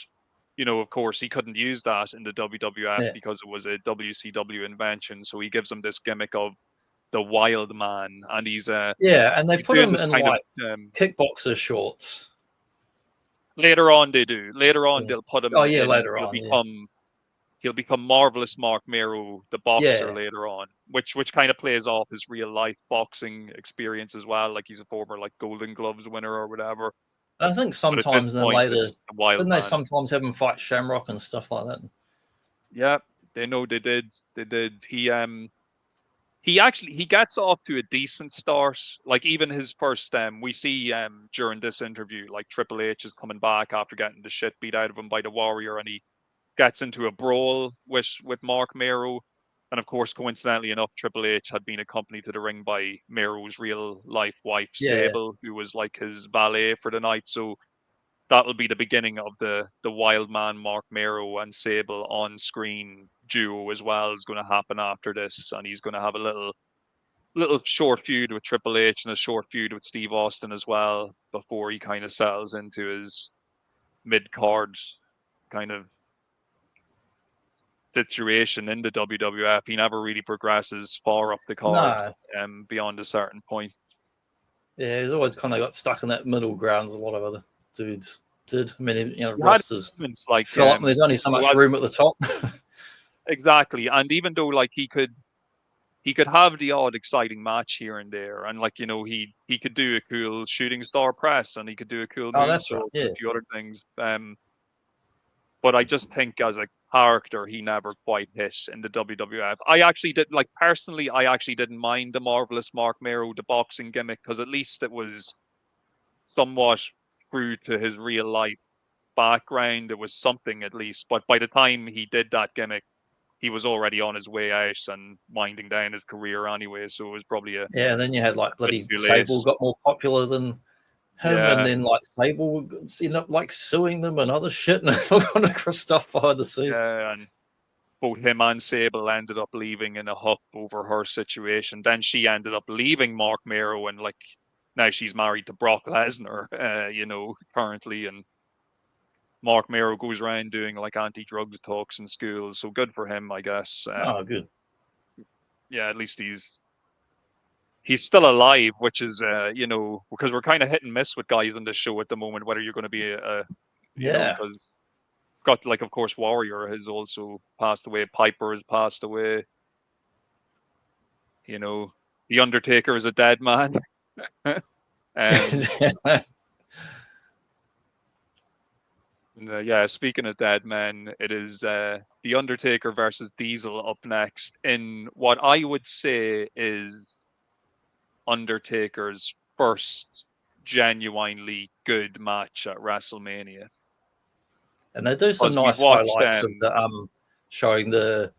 of course, he couldn't use that in the WWF because it was a WCW invention. So he gives him this gimmick of the Wild Man, and he's and they put him in like kickboxer shorts. Later on, they do. Later on, they'll put him. Later on, he'll become Marvelous Mark Mero, the boxer, later on, which kind of plays off his real life boxing experience as well. Like, he's a former like Golden Gloves winner or whatever. I think sometimes then later, didn't they sometimes have him fight Shamrock and stuff like that? Yeah, they did. They did. He gets off to a decent start. Like, even his first, we see during this interview, like, Triple H is coming back after getting the shit beat out of him by the Warrior, and he gets into a brawl with Mark Mero. And of course, coincidentally enough, Triple H had been accompanied to the ring by Mero's real life wife, Sable, who was like his valet for the night. So that'll be the beginning of the Wild Man, Mark Mero, and Sable on screen duo as well is going to happen after this. And he's going to have a little short feud with Triple H and a short feud with Steve Austin as well, before he kind of settles into his mid-card kind of situation in the WWF. He never really progresses far up the card beyond a certain point. Yeah, he's always kind of got stuck in that middle ground as a lot of other dudes did. I mean, rosters like fill up and there's only so much room at the top. Exactly. And even though like he could have the odd exciting match here and there, and like, he could do a cool shooting star press, and he could do a cool a few other things. But I just think as a character, he never quite hit in the WWF. I actually didn't mind the Marvelous Mark Mero, the boxing gimmick, because at least it was somewhat true to his real life background. It was something at least. But by the time he did that gimmick, he was already on his way out and winding down his career anyway. So it was probably and then you had like bloody Sable got more popular than him, and then like Sable would end up like suing them and other shit and all kind of stuff behind the scenes. Yeah, and both him and Sable ended up leaving in a huff over her situation. Then she ended up leaving Mark Mero, and like now she's married to Brock Lesnar, currently, and Mark Mero goes around doing like anti-drug talks in schools. So good for him, I guess. Good. Yeah, at least he's still alive, which is, because we're kind of hit and miss with guys on this show at the moment, whether you're going to be because got like, of course, Warrior has also passed away. Piper has passed away. The Undertaker is a dead man. Speaking of dead men, it is The Undertaker versus Diesel up next in what I would say is Undertaker's first genuinely good match at WrestleMania. And they do some nice highlights of the showing the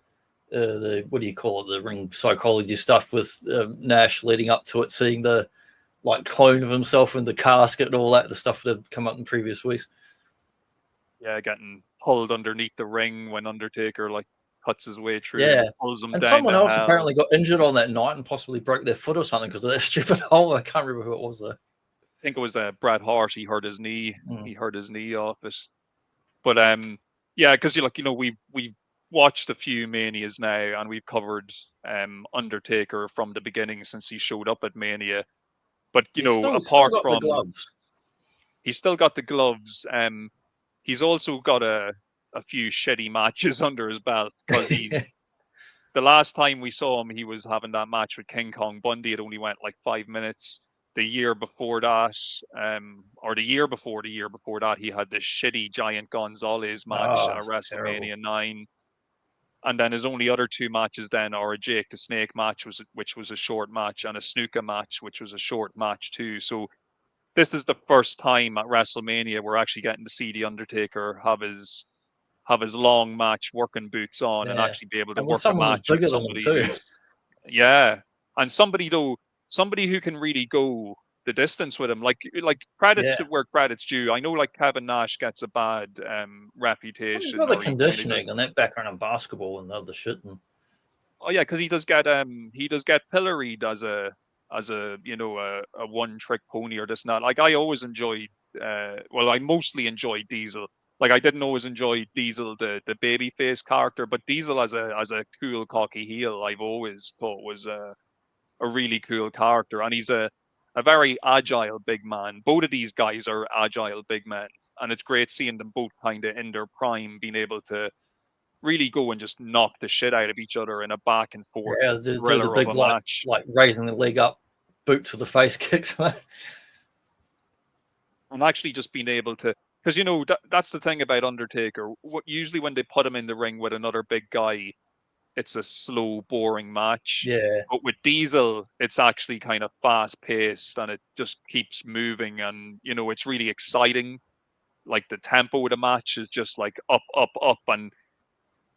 what do you call it, the ring psychology stuff with Nash leading up to it, seeing the like clone of himself in the casket and all that, the stuff that had come up in previous weeks. Yeah, getting pulled underneath the ring when Undertaker like cuts his way through, Yeah, and pulls him and down someone to else hell. apparently got injured on that night and possibly broke their foot or something because of that stupid hole. I can't remember who it was though. I think it was Bret Hart. He hurt his knee. He hurt his knee off it. But yeah, because we've watched a few Manias now, and we've covered Undertaker from the beginning since he showed up at Mania. But He's still apart got the from gloves. he's still got the gloves. He's also got a few shitty matches under his belt, because he's the last time we saw him, he was having that match with King Kong Bundy. It only went like 5 minutes. The year before that, or the year before that, he had this shitty Giant Gonzalez match at WrestleMania 9. And then his only other 2 matches then are a Jake the Snake match, which was a short match, and a Snuka match, which was a short match too. So this is the first time at WrestleMania we're actually getting to see the Undertaker have his long match working boots on, and actually be able to work a match with somebody who's and somebody who can really go the distance with him. Like credit to where credit's due. I know like Kevin Nash gets a bad reputation. He's got the conditioning and that background in basketball and other shit. Oh yeah, because he does get pilloried as a one trick pony or this and that. Like I always enjoyed I mostly enjoyed Diesel. Like I didn't always enjoy Diesel the babyface character, but Diesel as a cool cocky heel I've always thought was a really cool character. And he's a very agile big man. Both of these guys are agile big men, and it's great seeing them both kind of in their prime being able to really go and just knock the shit out of each other in a back and forth thriller the big of a match. like raising the leg up, boot to the face kicks. And actually just being able to, because that's the thing about Undertaker. Usually when they put him in the ring with another big guy, it's a slow, boring match. Yeah. But with Diesel, it's actually kind of fast paced, and it just keeps moving, and it's really exciting. Like the tempo of the match is just like up, up, up, and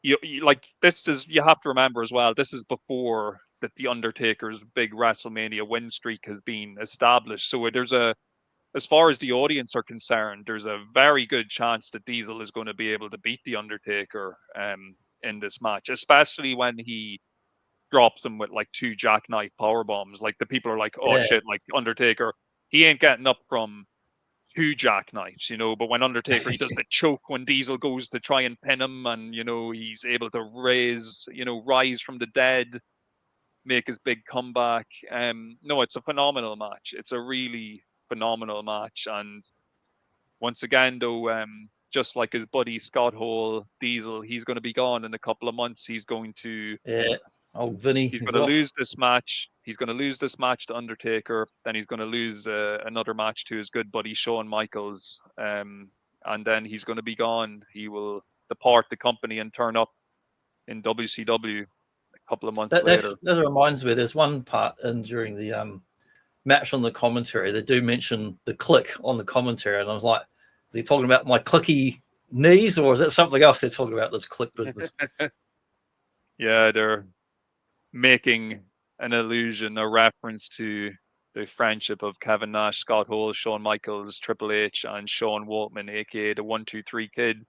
you like this is, you have to remember as well, this is before that the Undertaker's big WrestleMania win streak has been established. So as far as the audience are concerned, there's a very good chance that Diesel is going to be able to beat the Undertaker in this match, especially when he drops him with like 2 jackknife power bombs. Like the people are like, oh shit, like Undertaker, he ain't getting up from 2 jackknives, but when Undertaker, he does the choke when Diesel goes to try and pin him, and he's able to rise from the dead, make his big comeback. No, it's a phenomenal match. It's a really phenomenal match. And once again though, just like his buddy Scott Hall, Diesel, he's going to be gone in a couple of months. He's going to Vinny, he's going to lose this match. He's going to lose this match to Undertaker. Then he's going to lose another match to his good buddy Shawn Michaels. And then he's going to be gone. He will depart the company and turn up in WCW a couple of months later. That reminds me, there's one part during the match on the commentary, they do mention the click on the commentary, and I was like, is he talking about my clicky knees, or is it something else they're talking about, this click business? Yeah, they're making an allusion, a reference to the friendship of Kevin Nash, Scott Hall, Shawn Michaels, Triple H, and Sean Waltman, aka the 1-2-3 Kid.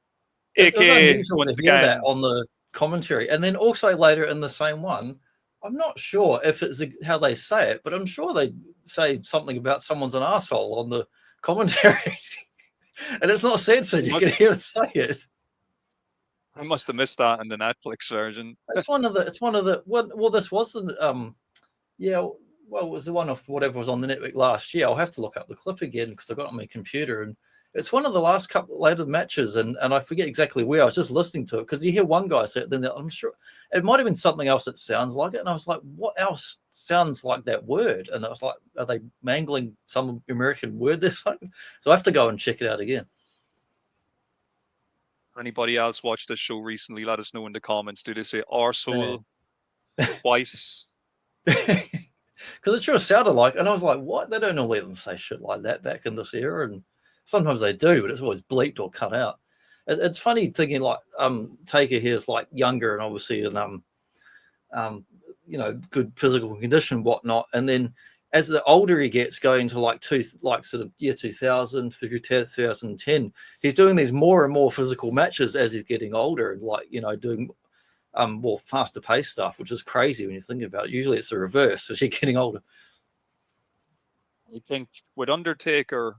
AKA, once again, that on the commentary, and then also later in the same one, I'm not sure if it's how they say it, but I'm sure they say something about someone's an asshole on the commentary, and it's not censored. You can hear it say it. I must have missed that in the Netflix version. It's one of the. Well, this was the it was the one of whatever was on the network last year. I'll have to look up the clip again because I got it on my computer, and it's one of the last couple later matches, and I forget exactly where. I was just listening to it because you hear one guy say it, then I'm sure it might have been something else that sounds like it, and I was like, what else sounds like that word? And I was like, are they mangling some American word this time? So I have to go and check it out again. Anybody else watch this show recently? Let us know in the comments. Do they say arsehole twice? Because it sure sounded like, and I was like, what? They don't let them say shit like that back in this era, and sometimes they do, but it's always bleeped or cut out. It's funny thinking like Taker here is like younger and obviously in good physical condition and whatnot, and then as the older he gets, going to like sort of year 2000 through 2010, he's doing these more and more physical matches as he's getting older, and like, you know, doing more faster paced stuff, which is crazy when you think about it. Usually it's the reverse as you're getting older. I think with Undertaker,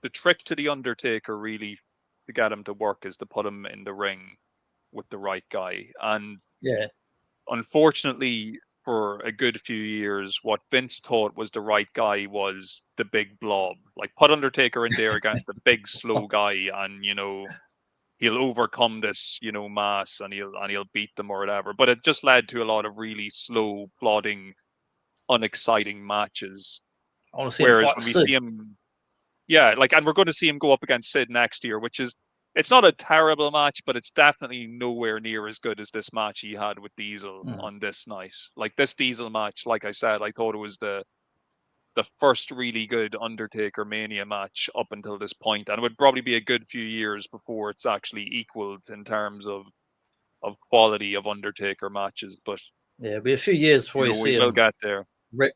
the trick to the Undertaker really to get him to work is to put him in the ring with the right guy. And yeah, unfortunately, for a good few years, what Vince thought was the right guy was the big blob. Like, put Undertaker in there against the big slow guy, and you know, he'll overcome this, you know, mass, and he'll beat them or whatever. But it just led to a lot of really slow, plodding, unexciting matches. I want to see him Whereas fight when we Sid. see him, yeah, like, and we're going to see him go up against Sid next year, which is, it's not a terrible match, but it's definitely nowhere near as good as this match he had with Diesel on this night. Like, this Diesel match, like I said, I thought it was the first really good Undertaker Mania match up until this point, and it would probably be a good few years before it's actually equaled in terms of quality of Undertaker matches. But Yeah, it'll be a few years before you you know, we see will him get there.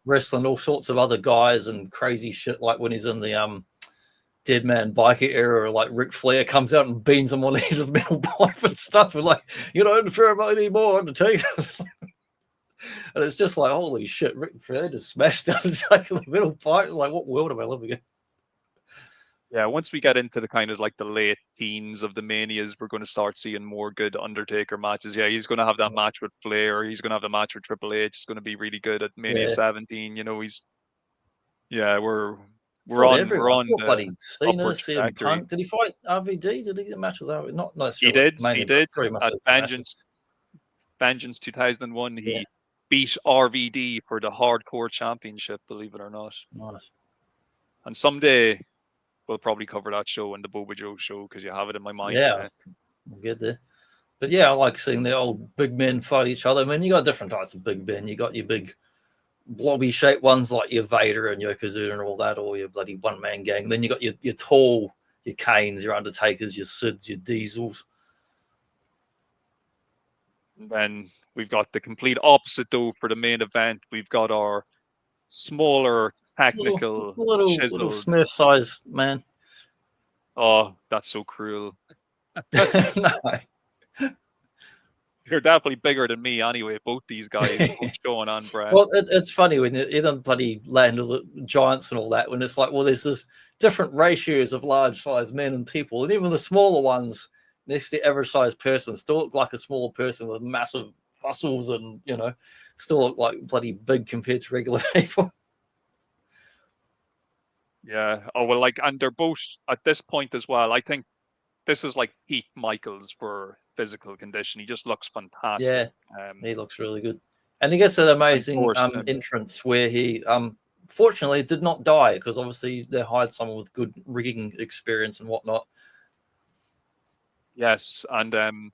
wrestling all sorts of other guys and crazy shit, like when he's in the Dead Man Biker era, like Ric Flair comes out and beans him on the head of the metal pipe and stuff, and like, you don't interfere about anymore, Undertaker. And it's just like, holy shit, Ric Flair just smashed down the metal pipe. It's like, what world am I living in? Yeah, once we get into the kind of like the late teens of the Manias, we're going to start seeing more good Undertaker matches. Yeah, he's going to have that match with Flair. He's going to have the match with Triple H. It's going to be really good at Mania 17. You know, we're Everyone. I on thought the bloody Cena, upward CM trajectory. Punk. Did he fight RVD? Did he get a match with RVD? Not He necessarily did. Mania, He but did pretty much at international. Vengeance 2001. Yeah, He beat RVD for the Hardcore Championship. Believe it or not. nice. And someday we'll probably cover that show in the Boba Joe show, because you have it in my mind. Yeah, we'll get there. But yeah, I like seeing the old big men fight each other. I mean, you got different types of big men. You got your big blobby shaped ones like your Vader and Yokozuna and all that, or your bloody one man gang. Then you got your tall, your Kanes, your Undertakers, your Sids, your Diesels. And then we've got the complete opposite though for the main event. We've got our smaller, technical, Little chiseled. Smurf sized man. Oh, that's so cruel. No. They're definitely bigger than me anyway, both these guys. What's going on, Brad? Well, it's funny when you're in the bloody land of the giants and all that, when it's like, well, there's this different ratios of large sized men and people, and even the smaller ones next to the average sized person still look like a small person with massive muscles and, you know, still look like bloody big compared to regular people. Yeah. Oh, well, like, and they're both at this point as well. I think this is like peak Michaels for physical condition. He just looks fantastic. Yeah, he looks really good. And he gets an amazing entrance where he fortunately did not die, because obviously they hired someone with good rigging experience and whatnot. Yes, and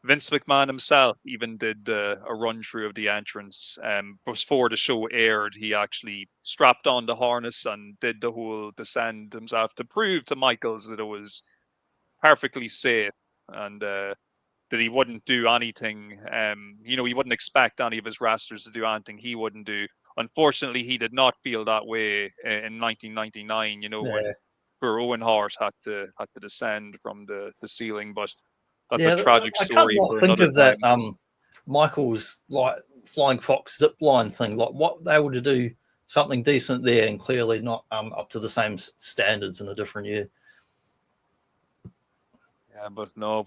Vince McMahon himself even did a run through of the entrance. Before the show aired, he actually strapped on the harness and did the whole descend himself to prove to Michaels that it was perfectly safe, and that he wouldn't do anything. You know, he wouldn't expect any of his wrestlers to do anything he wouldn't do. Unfortunately, he did not feel that way in 1999. You know, when poor Owen Hart had to descend from the ceiling, but that's a tragic I can't story not for think another of time. that Michael's like flying fox zip line thing. Like, what they were to do something decent there, and clearly not up to the same standards in a different year. Yeah, but no,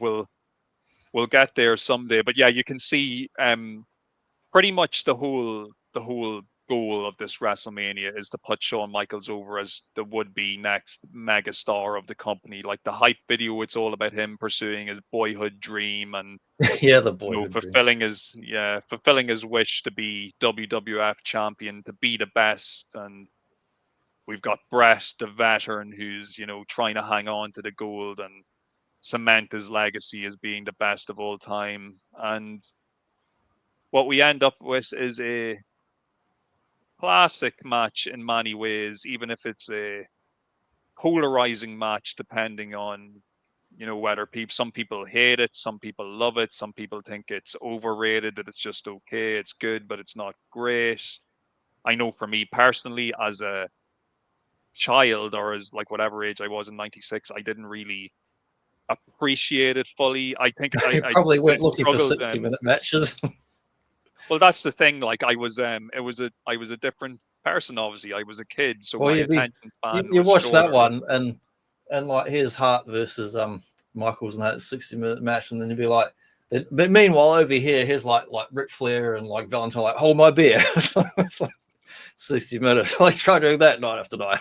we'll get there someday. But yeah, you can see pretty much the whole goal of this WrestleMania is to put Shawn Michaels over as the would-be next megastar of the company. Like the hype video, it's all about him pursuing his boyhood dream and Yeah, the boyhood dream. fulfilling his wish to be WWF champion, to be the best. And we've got Brett, the veteran, who's, you know, trying to hang on to the gold and cement his legacy as being the best of all time. And what we end up with is a classic match in many ways, even if it's a polarizing match, depending on, you know, whether some people hate it, some people love it, some people think it's overrated, that it's just okay, it's good, but it's not great. I know for me personally, as a child or as like whatever age I was in '96, I didn't really appreciate it fully. I think You I probably weren't looking for struggled. 60-minute matches. Well, that's the thing. Like I was a different person. Obviously, I was a kid, so Well, my you'd be attention span you was watch that shorter. one and like here's Hart versus Michaels in that 60-minute match, and then you'd be like, but meanwhile over here, here's like Ric Flair and like Valentine, like hold my beer. It's like 60 minutes. I try doing that night after night.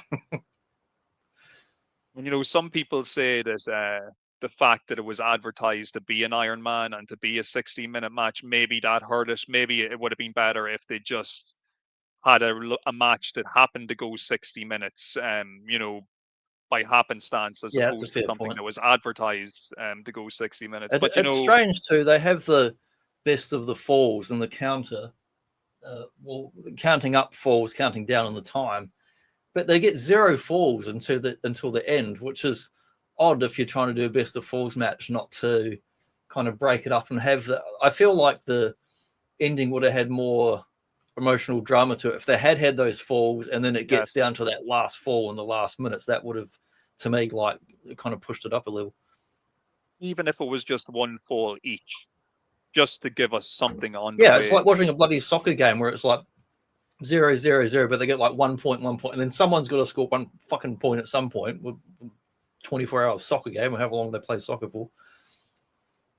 And some people say that the fact that it was advertised to be an Iron Man and to be a 60-minute match, maybe that hurt it. Maybe it would have been better if they just had a match that happened to go 60 minutes, by happenstance, as Yeah, that's a opposed to fair something point. that was advertised to go 60 minutes. But It's strange too. They have the best of the falls and the counter. Well, counting up falls, counting down on the time, but they get 0 falls until the end, which is odd if you're trying to do a best of falls match, not to kind of break it up and have the. I feel like the ending would have had more emotional drama to it if they had those falls, and then it gets yes, down to that last fall in the last minutes. That would have, to me, like kind of pushed it up a little. even if it was just one fall each, just to give us something on the Yeah, it's way. like watching a bloody soccer game where it's like 0-0-0, but they get like 1 point, and then someone's got to score one fucking point at some point. 24-hour soccer game, or however long they play soccer for.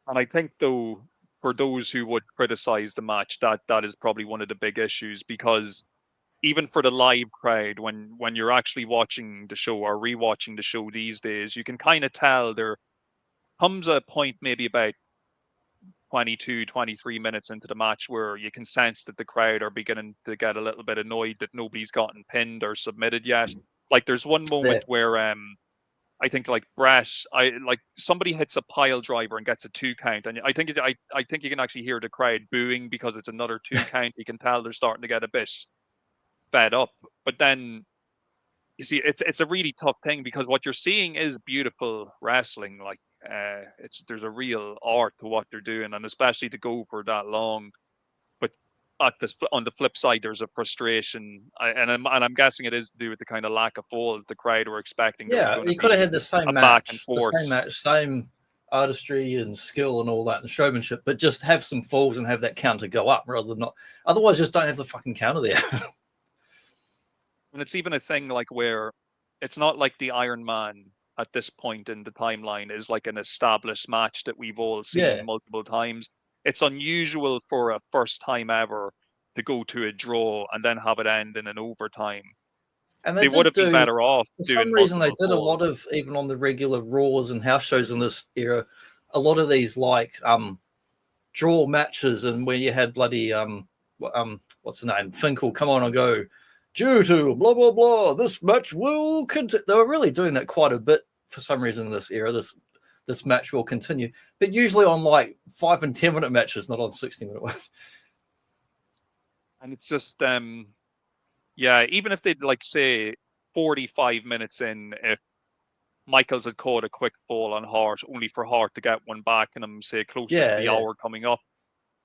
And I think, though, for those who would criticize the match, that is probably one of the big issues, because even for the live crowd, when you're actually watching the show or rewatching the show these days, you can kind of tell there comes a point maybe about 22, 23 minutes into the match where you can sense that the crowd are beginning to get a little bit annoyed that nobody's gotten pinned or submitted yet. Like there's one There. moment where I think like Brett, like somebody hits a pile driver and gets a 2 count, and I think you can actually hear the crowd booing because it's another 2 count. You can tell they're starting to get a bit fed up. But then you see, it's a really tough thing, because what you're seeing is beautiful wrestling. Like there's a real art to what they're doing, and especially to go for that long. But on the flip side, there's a frustration, and I'm guessing it is to do with the kind of lack of falls the crowd were expecting. There was Yeah, going to you could have be had the same a back and match, forth. same artistry and skill and all that and showmanship, but just have some falls and have that counter go up rather than not. Otherwise, just don't have the fucking counter there. And it's even a thing like where it's not like the Iron Man at this point in the timeline is like an established match that we've all Yeah, seen multiple times. It's unusual for a first time ever to go to a draw and then have it end in an overtime. and they They would did have been do. better off For doing some reason, they multiple did a lot falls. of, even on the regular Raws and house shows in this era, a lot of these like draw matches, and where you had bloody what's the name, Finkel come on and go, due to blah blah blah, this match will continue. They were really doing that quite a bit for some reason in this era. This match will continue, but usually on like 5 and 10 minute matches, not on 60-minute ones. And it's just yeah, even if they'd like say 45 minutes in, if Michaels had caught a quick fall on Hart, only for Hart to get one back and I'm say closer to Yeah, the yeah. hour coming up,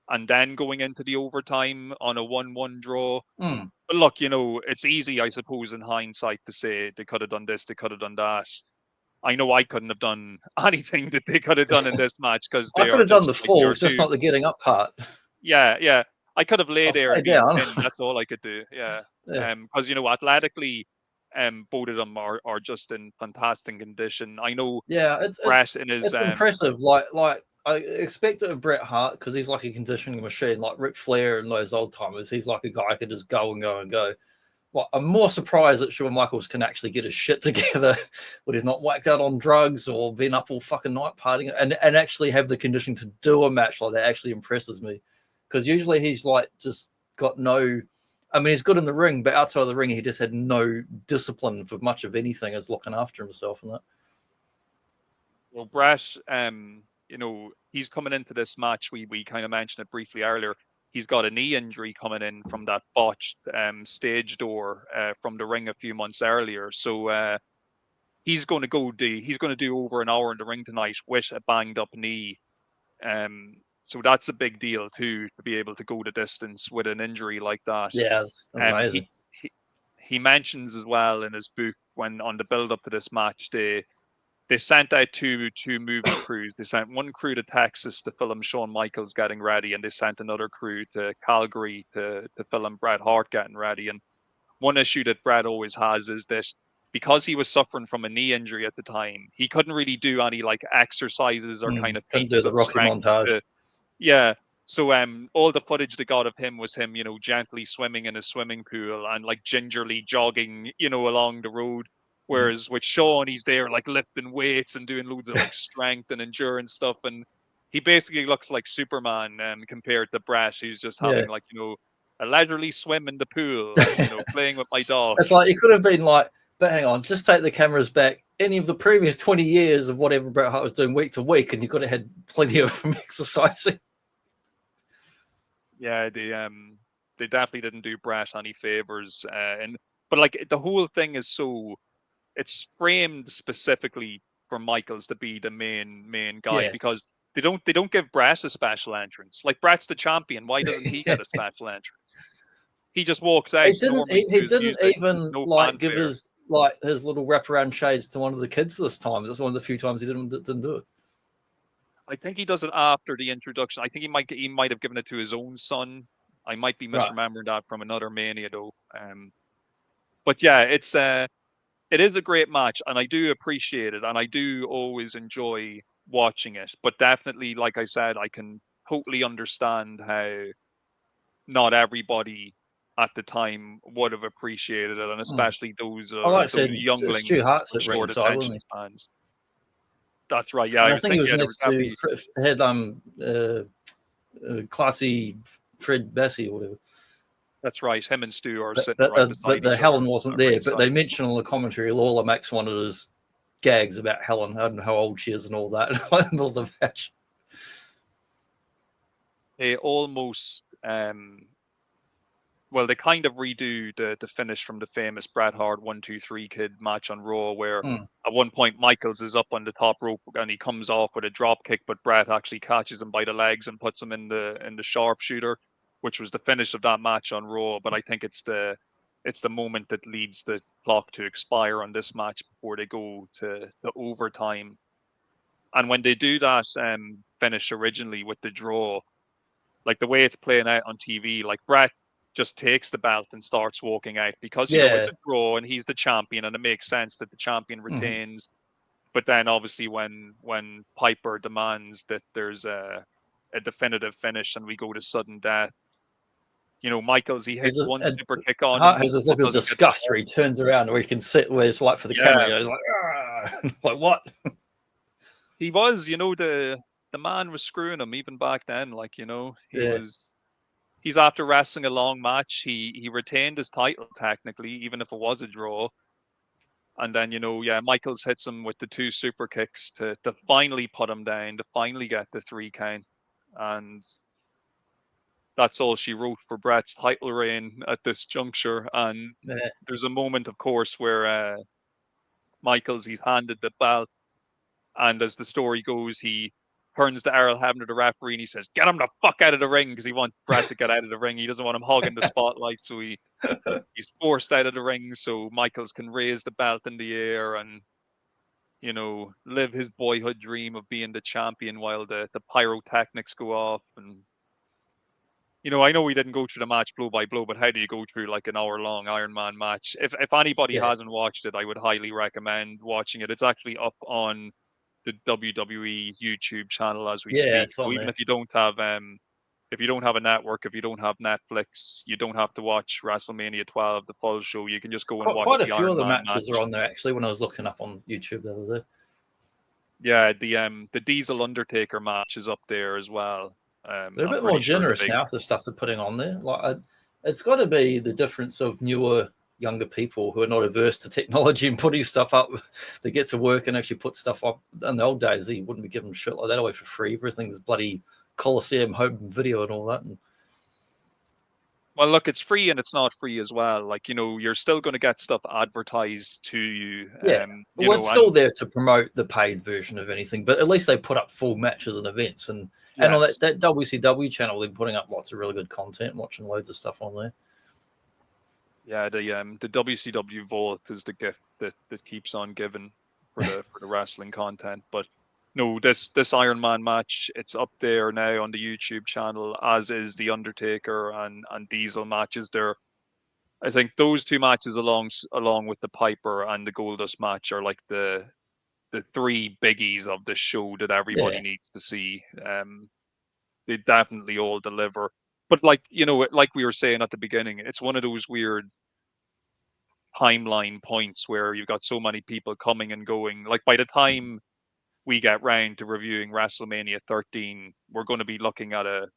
and then going into the overtime on a 1-1 draw. Mm. But look, it's easy, I suppose, in hindsight to say they could have done this, they could have done that. I know I couldn't have done anything that they could have done in this match, because I they could are have done the just like your falls, just two. not the getting up part. Yeah, yeah. I could have laid I'll there stay and been down. pinned. That's all I could do. Yeah. Yeah. Because athletically, both of them are just in fantastic condition. I know Yeah, it's Brett in his it's impressive. Like I expect it of Bret Hart because he's like a conditioning machine, like Ric Flair and those old timers. He's like a guy who could just go and go and go. Well, I'm more surprised that Shawn Michaels can actually get his shit together when he's not whacked out on drugs or been up all fucking night partying and actually have the condition to do a match like that. Actually impresses me, because usually he's like just got no. I mean, he's good in the ring, but outside of the ring, he just had no discipline for much of anything as looking after himself and that. Well, Brett, he's coming into this match. We kind of mentioned it briefly earlier. He's got a knee injury coming in from that botched stage door from the ring a few months earlier. So he's going to do over an hour in the ring tonight with a banged up knee. So that's a big deal too, to be able to go the distance with an injury like that. Yeah, it's amazing. He mentions as well in his book, when on the build up to this match, they sent out two movie crews. They sent one crew to Texas to film Shawn Michaels getting ready, and they sent another crew to Calgary to film Bret Hart getting ready. And one issue that Bret always has is that because he was suffering from a knee injury at the time, he couldn't really do any like exercises or kind of Couldn't do feats the of Rocky strength. montage. Yeah. So all the footage they got of him was him, you know, gently swimming in a swimming pool and like gingerly jogging, you know, along the road. Whereas with Shawn, he's there like lifting weights and doing loads of like strength and endurance stuff. And he basically looks like Superman compared to Bret, who's just having like, you know, a leisurely swim in the pool and, you know, playing with my dog. It's like, he could have been like, but hang on, just take the cameras back any of the previous 20 years of whatever Bret Hart was doing week to week, and you could have had plenty of them exercising. Yeah, they definitely didn't do Bret any favors. But like the whole thing is so, it's framed specifically for Michaels to be the main guy, because they don't give Bret a special entrance. Like, Bret's the champion, why doesn't he get a special entrance? He just walks out. He didn't even no like give fanfare. his little wraparound shades to one of the kids this time. That's one of the few times he didn't do it. I think he does it after the introduction. I think he might have given it to his own son. I might be misremembering that from another Mania though. But yeah, it is a great match, and I do appreciate it, and I do always enjoy watching it. But definitely, like I said, I can totally understand how not everybody at the time would have appreciated it, and especially those younglings Stu Hart's with at short ringside, attention spans. That's right. Yeah, and I think he was next to classy Fred Bessie or whatever. That's right. Him and Stu are sitting right beside but each other. Helen wasn't there. But they mentioned on the commentary, Lawler Max wanted his gags about Helen and how old she is and all that in all the match. They almost well, they kind of redo the finish from the famous Bret Hart 1-2-3 Kid match on Raw, where at one point Michaels is up on the top rope and he comes off with a drop kick, but Bret actually catches him by the legs and puts him in the sharpshooter, which was the finish of that match on Raw. But I think it's the moment that leads the clock to expire on this match before they go to overtime. And when they do that finish originally with the draw, like the way it's playing out on TV, like Bret just takes the belt and starts walking out because, you know, it's a draw and he's the champion, and it makes sense that the champion retains. But then obviously when Piper demands that there's a definitive finish and we go to sudden death, you know, Michaels, he hits one super kick on. Hart has this look of disgust where he turns around where he can sit where it's like for the camera. He's like, like what? He was, you know, the man was screwing him even back then. Like, you know, he's after wrestling a long match. He retained his title technically, even if it was a draw. And then, you know, Michaels hits him with the two super kicks to finally put him down, to finally get the 3 count. And that's all she wrote for Bret's title reign at this juncture. And there's a moment, of course, where Michaels, he's handed the belt. And as the story goes, he turns to Earl Hebner, the referee, and he says, "Get him the fuck out of the ring," because he wants Bret to get out of the ring. He doesn't want him hogging the spotlight, so he's forced out of the ring so Michaels can raise the belt in the air and, you know, live his boyhood dream of being the champion while the pyrotechnics go off. And, you know, I know we didn't go through the match blow by blow, but how do you go through like an hour-long Iron Man match? If anybody hasn't watched it, I would highly recommend watching it. It's actually up on the WWE YouTube channel as we speak. So even if you don't have a network, if you don't have Netflix, you don't have to watch WrestleMania 12, the full show. You can just go and watch quite a the few Iron of the Man matches match. are on there actually when I was looking up on YouTube the other day. Yeah, the Diesel Undertaker match is up there as well. They're a bit more generous now with the stuff they're putting on there. Like, it's got to be the difference of newer, younger people who are not averse to technology and putting stuff up. They get to work and actually put stuff up. In the old days, they wouldn't be giving shit like that away for free. Everything's bloody Coliseum home video and all that. And Well, look, it's free and it's not free as well. Like, you know, you're still going to get stuff advertised to you. Yeah, You well, it's know, still and there to promote the paid version of anything, but at least they put up full matches and events, and on yes, that WCW channel, they're putting up lots of really good content, watching loads of stuff on there. yeah, the WCW Vault is the gift that keeps on giving for the wrestling content. But no, this Iron Man match, it's up there now on the YouTube channel, as is the Undertaker and Diesel matches. There, I think those two matches along with the Piper and the Goldust match are like the three biggies of the show that everybody Yeah, needs to see. They definitely all deliver. But like, you know, like we were saying at the beginning, it's one of those weird timeline points where you've got so many people coming and going. Like by the time we get round to reviewing WrestleMania 13, we're going to be looking at a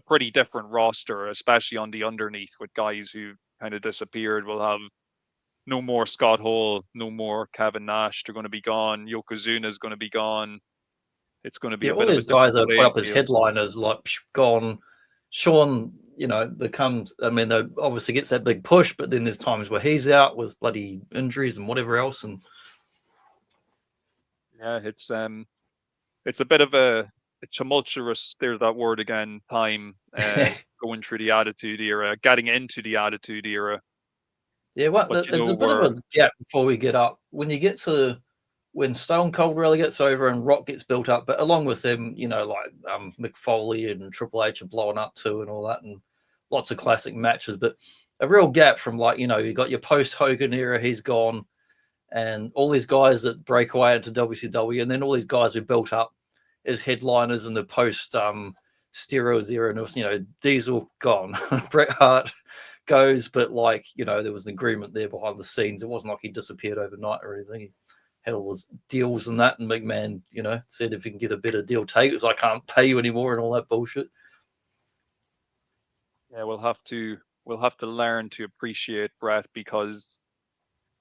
pretty different roster, especially on the underneath with guys who kind of disappeared. We'll have no more Scott Hall, no more Kevin Nash. They're going to be gone. Yokozuna is going to be gone. It's going to be yeah, a all bit of a these guys different that put playing up as field. headliners, like gone. Sean, becomes. I mean, they obviously gets that big push, but then there's times where he's out with bloody injuries and whatever else, and Yeah, it's a bit of a tumultuous. There's that word again. Time going through the Attitude Era, getting into the Attitude Era. yeah, what But you there's know, a bit of we're a gap before we get up. When you get to when Stone Cold really gets over and Rock gets built up, but along with them, like Mick Foley and Triple H are blowing up too and all that, and lots of classic matches. But a real gap from you got your post Hogan era, he's gone, and all these guys that break away into WCW, and then all these guys who built up as headliners in the post steroids era, and it was Diesel gone, Bret Hart goes, but there was an agreement there behind the scenes. It wasn't like he disappeared overnight or anything. He had all his deals and that, and McMahon, said if he can get a better deal, take it. So I can't pay you anymore and all that bullshit. yeah, we'll have to learn to appreciate Bret, because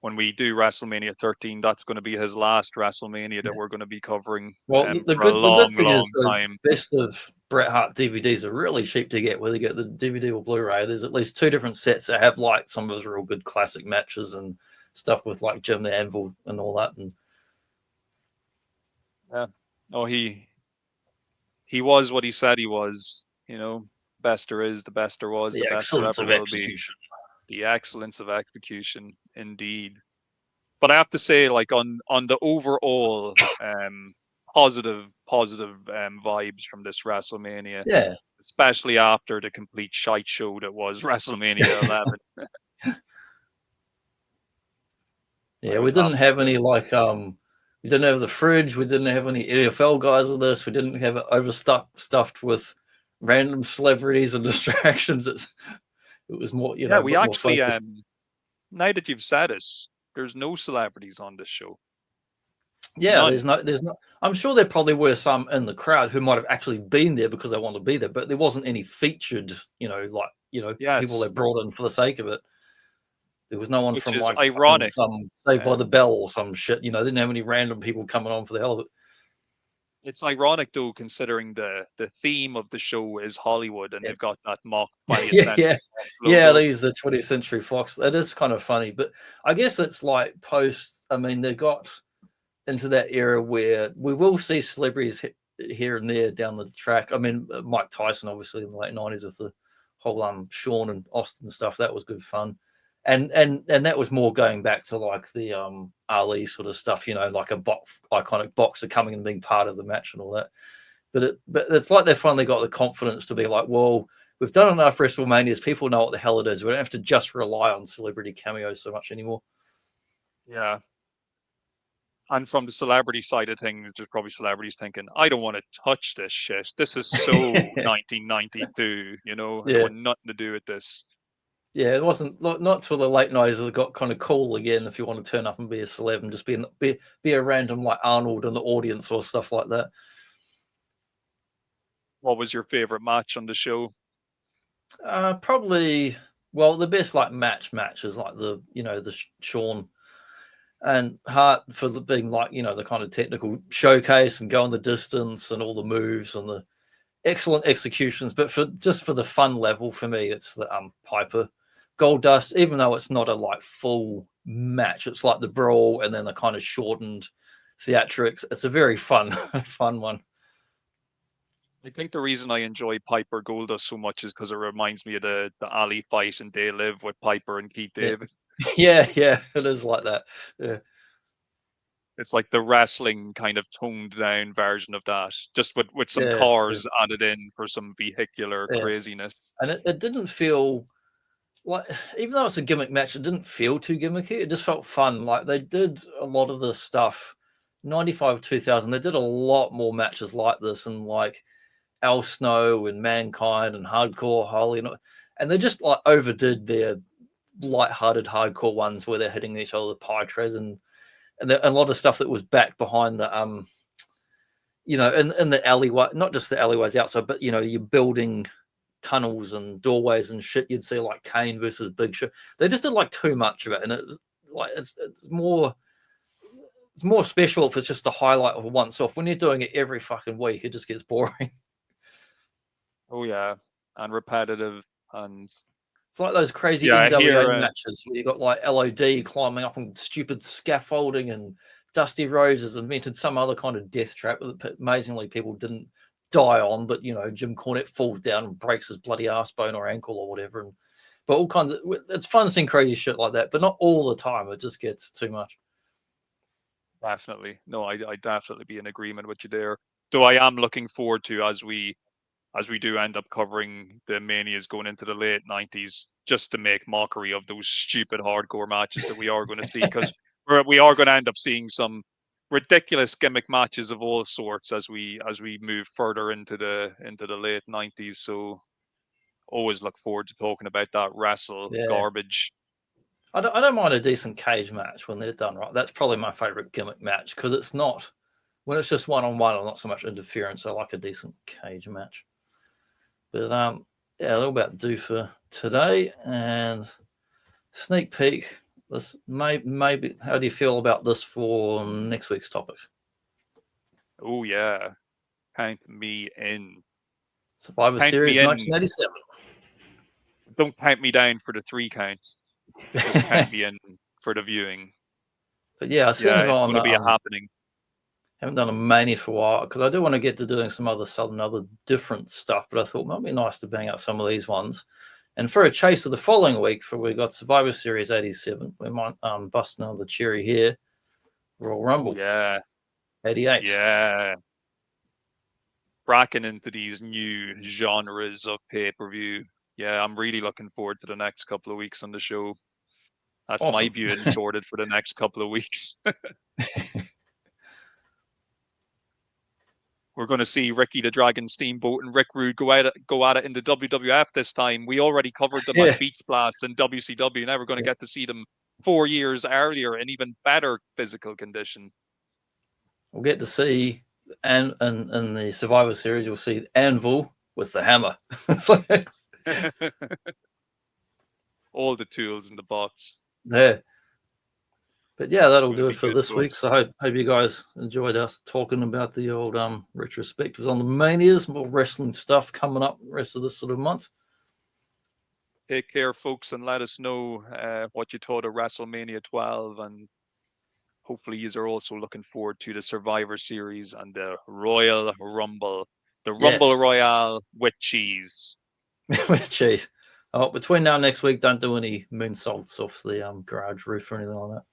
when we do WrestleMania 13, that's going to be his last WrestleMania that we're going to be covering Well, for a the good long, thing is long the time. best of Bret Hart DVDs are really cheap to get. Whether you get the DVD or Blu-ray, there's at least two different sets that have some of his real good classic matches and stuff with Jim the Anvil and all that. And Yeah. Oh, he was what he said he was. Best there is, the best there was, the the best there excellence ever of will be. execution. The excellence of execution, indeed. But I have to say, like on the overall positive vibes from this WrestleMania, Yeah, especially after the complete shite show that was WrestleMania 11. I yeah. We was didn't happy have with any it. we didn't have the fridge. We didn't have any NFL guys with us. We didn't have it stuffed with random celebrities and distractions. It was more, Yeah, a we bit more actually focused. now that you've said it, there's no celebrities on this show. Yeah, None. there's no. I'm sure there probably were some in the crowd who might have actually been there because they want to be there, but there wasn't any featured, people Yes, they brought in for the sake of it. There was no one which from is fucking ironic. some Saved by the Um, Bell or some shit. They didn't have any random people coming on for the hell of it. It's ironic though, considering the theme of the show is Hollywood, and Yeah, they've got that mock 20th yeah, century yeah, Fox yeah. logo. They use the 20th Century Fox. It is kind of funny, but I guess it's like post. I mean, they got into that era where we will see celebrities here and there down the track. I mean, Mike Tyson, obviously in the late '90s with the whole Sean and Austin stuff, that was good fun, and that was more going back to the Ali sort of stuff, like a iconic boxer coming and being part of the match and all that. But it's like they finally got the confidence to be like, well, we've done enough WrestleManias. People know what the hell it is. We don't have to just rely on celebrity cameos so much anymore. Yeah. And from the celebrity side of things, there's probably celebrities thinking, I don't want to touch this shit. This is so 1992, I Yeah. want nothing to do with this. Yeah, it wasn't not till the late '90s that it got kind of cool again. If you want to turn up and be a celeb and just be a random like Arnold in the audience or stuff like that. What was your favorite match on the show? Probably, well, the best matches like the Shawn and Hart for being the kind of technical showcase and going the distance and all the moves and the excellent executions, but for the fun level, for me, it's the Piper Goldust. Even though it's not a like full match, it's like the brawl and then the kind of shortened theatrics. It's a very fun one. I think the reason I enjoy Piper Goldust so much is because it reminds me of the Ali fight and They Live with Piper and Keith David. Yeah, it is like that. Yeah. It's like the wrestling kind of toned down version of that, just with some cars added in for some vehicular craziness. And it didn't feel like, even though it's a gimmick match, it didn't feel too gimmicky. It just felt fun. Like they did a lot of the stuff, 95, 2000, they did a lot more matches like this, and like Al Snow and Mankind and Hardcore Holly, and they just like overdid their light-hearted hardcore ones where they're hitting each other with pie trays and a lot of stuff that was back behind the in the alleyway, not just the alleyways outside, but you're building tunnels and doorways and shit. You'd see like Kane versus Big Show. They just did like too much of it, and it's more special if it's just a highlight of once off. When you're doing it every fucking week, it just gets boring. Oh yeah, and repetitive, and it's like those crazy NWA matches where you got like LOD climbing up on stupid scaffolding, and Dusty Rhodes has invented some other kind of death trap that amazingly people didn't die on, but Jim Cornette falls down and breaks his bloody ass bone or ankle or whatever. But all kinds of, it's fun seeing crazy shit like that, but not all the time. It just gets too much. Definitely. No, I definitely be in agreement with you there. Though I am looking forward to, as we do end up covering the Manias going into the late 90s, just to make mockery of those stupid hardcore matches that we are going to see, because we are going to end up seeing some ridiculous gimmick matches of all sorts as we move further into the late 90s. So always look forward to talking about that garbage. I don't mind a decent cage match when they're done right. That's probably my favorite gimmick match, because it's not, when it's just one-on-one or not so much interference. I like a decent cage match. But that'll about do for today. And sneak peek. This maybe. How do you feel about this for next week's topic? Oh yeah, count me in. Survivor Series 1987. Don't count me down for the 3 count. Just count me in for the viewing. But yeah, as soon as it's going to be a happening. Haven't done a Mania for a while, because I do want to get to doing some other different stuff, but I thought it might be nice to bang out some of these ones. And for a chase of the following week, we got Survivor Series 87. We might bust another cherry here. Royal Rumble. Oh, yeah. 88. Yeah. Cracking into these new genres of pay-per-view. Yeah, I'm really looking forward to the next couple of weeks on the show. That's awesome. My viewing sorted for the next couple of weeks. We're going to see Ricky the Dragon Steamboat and Rick Rude go at it in the WWF this time. We already covered them on Beach Blast and WCW. Now we're going to get to see them 4 years earlier in even better physical condition. We'll get to see, and in the Survivor Series, you'll see Anvil with the hammer. All the tools in the box. Yeah. But yeah, that'll do it for this week. So I hope you guys enjoyed us talking about the old retrospectives on the Manias. More wrestling stuff coming up the rest of this sort of month. Take care, folks, and let us know what you thought of WrestleMania 12. And hopefully you are also looking forward to the Survivor Series and the Royal Rumble. The Rumble Royale with cheese. With cheese. Oh, between now and next week, don't do any moonsaults off the garage roof or anything like that.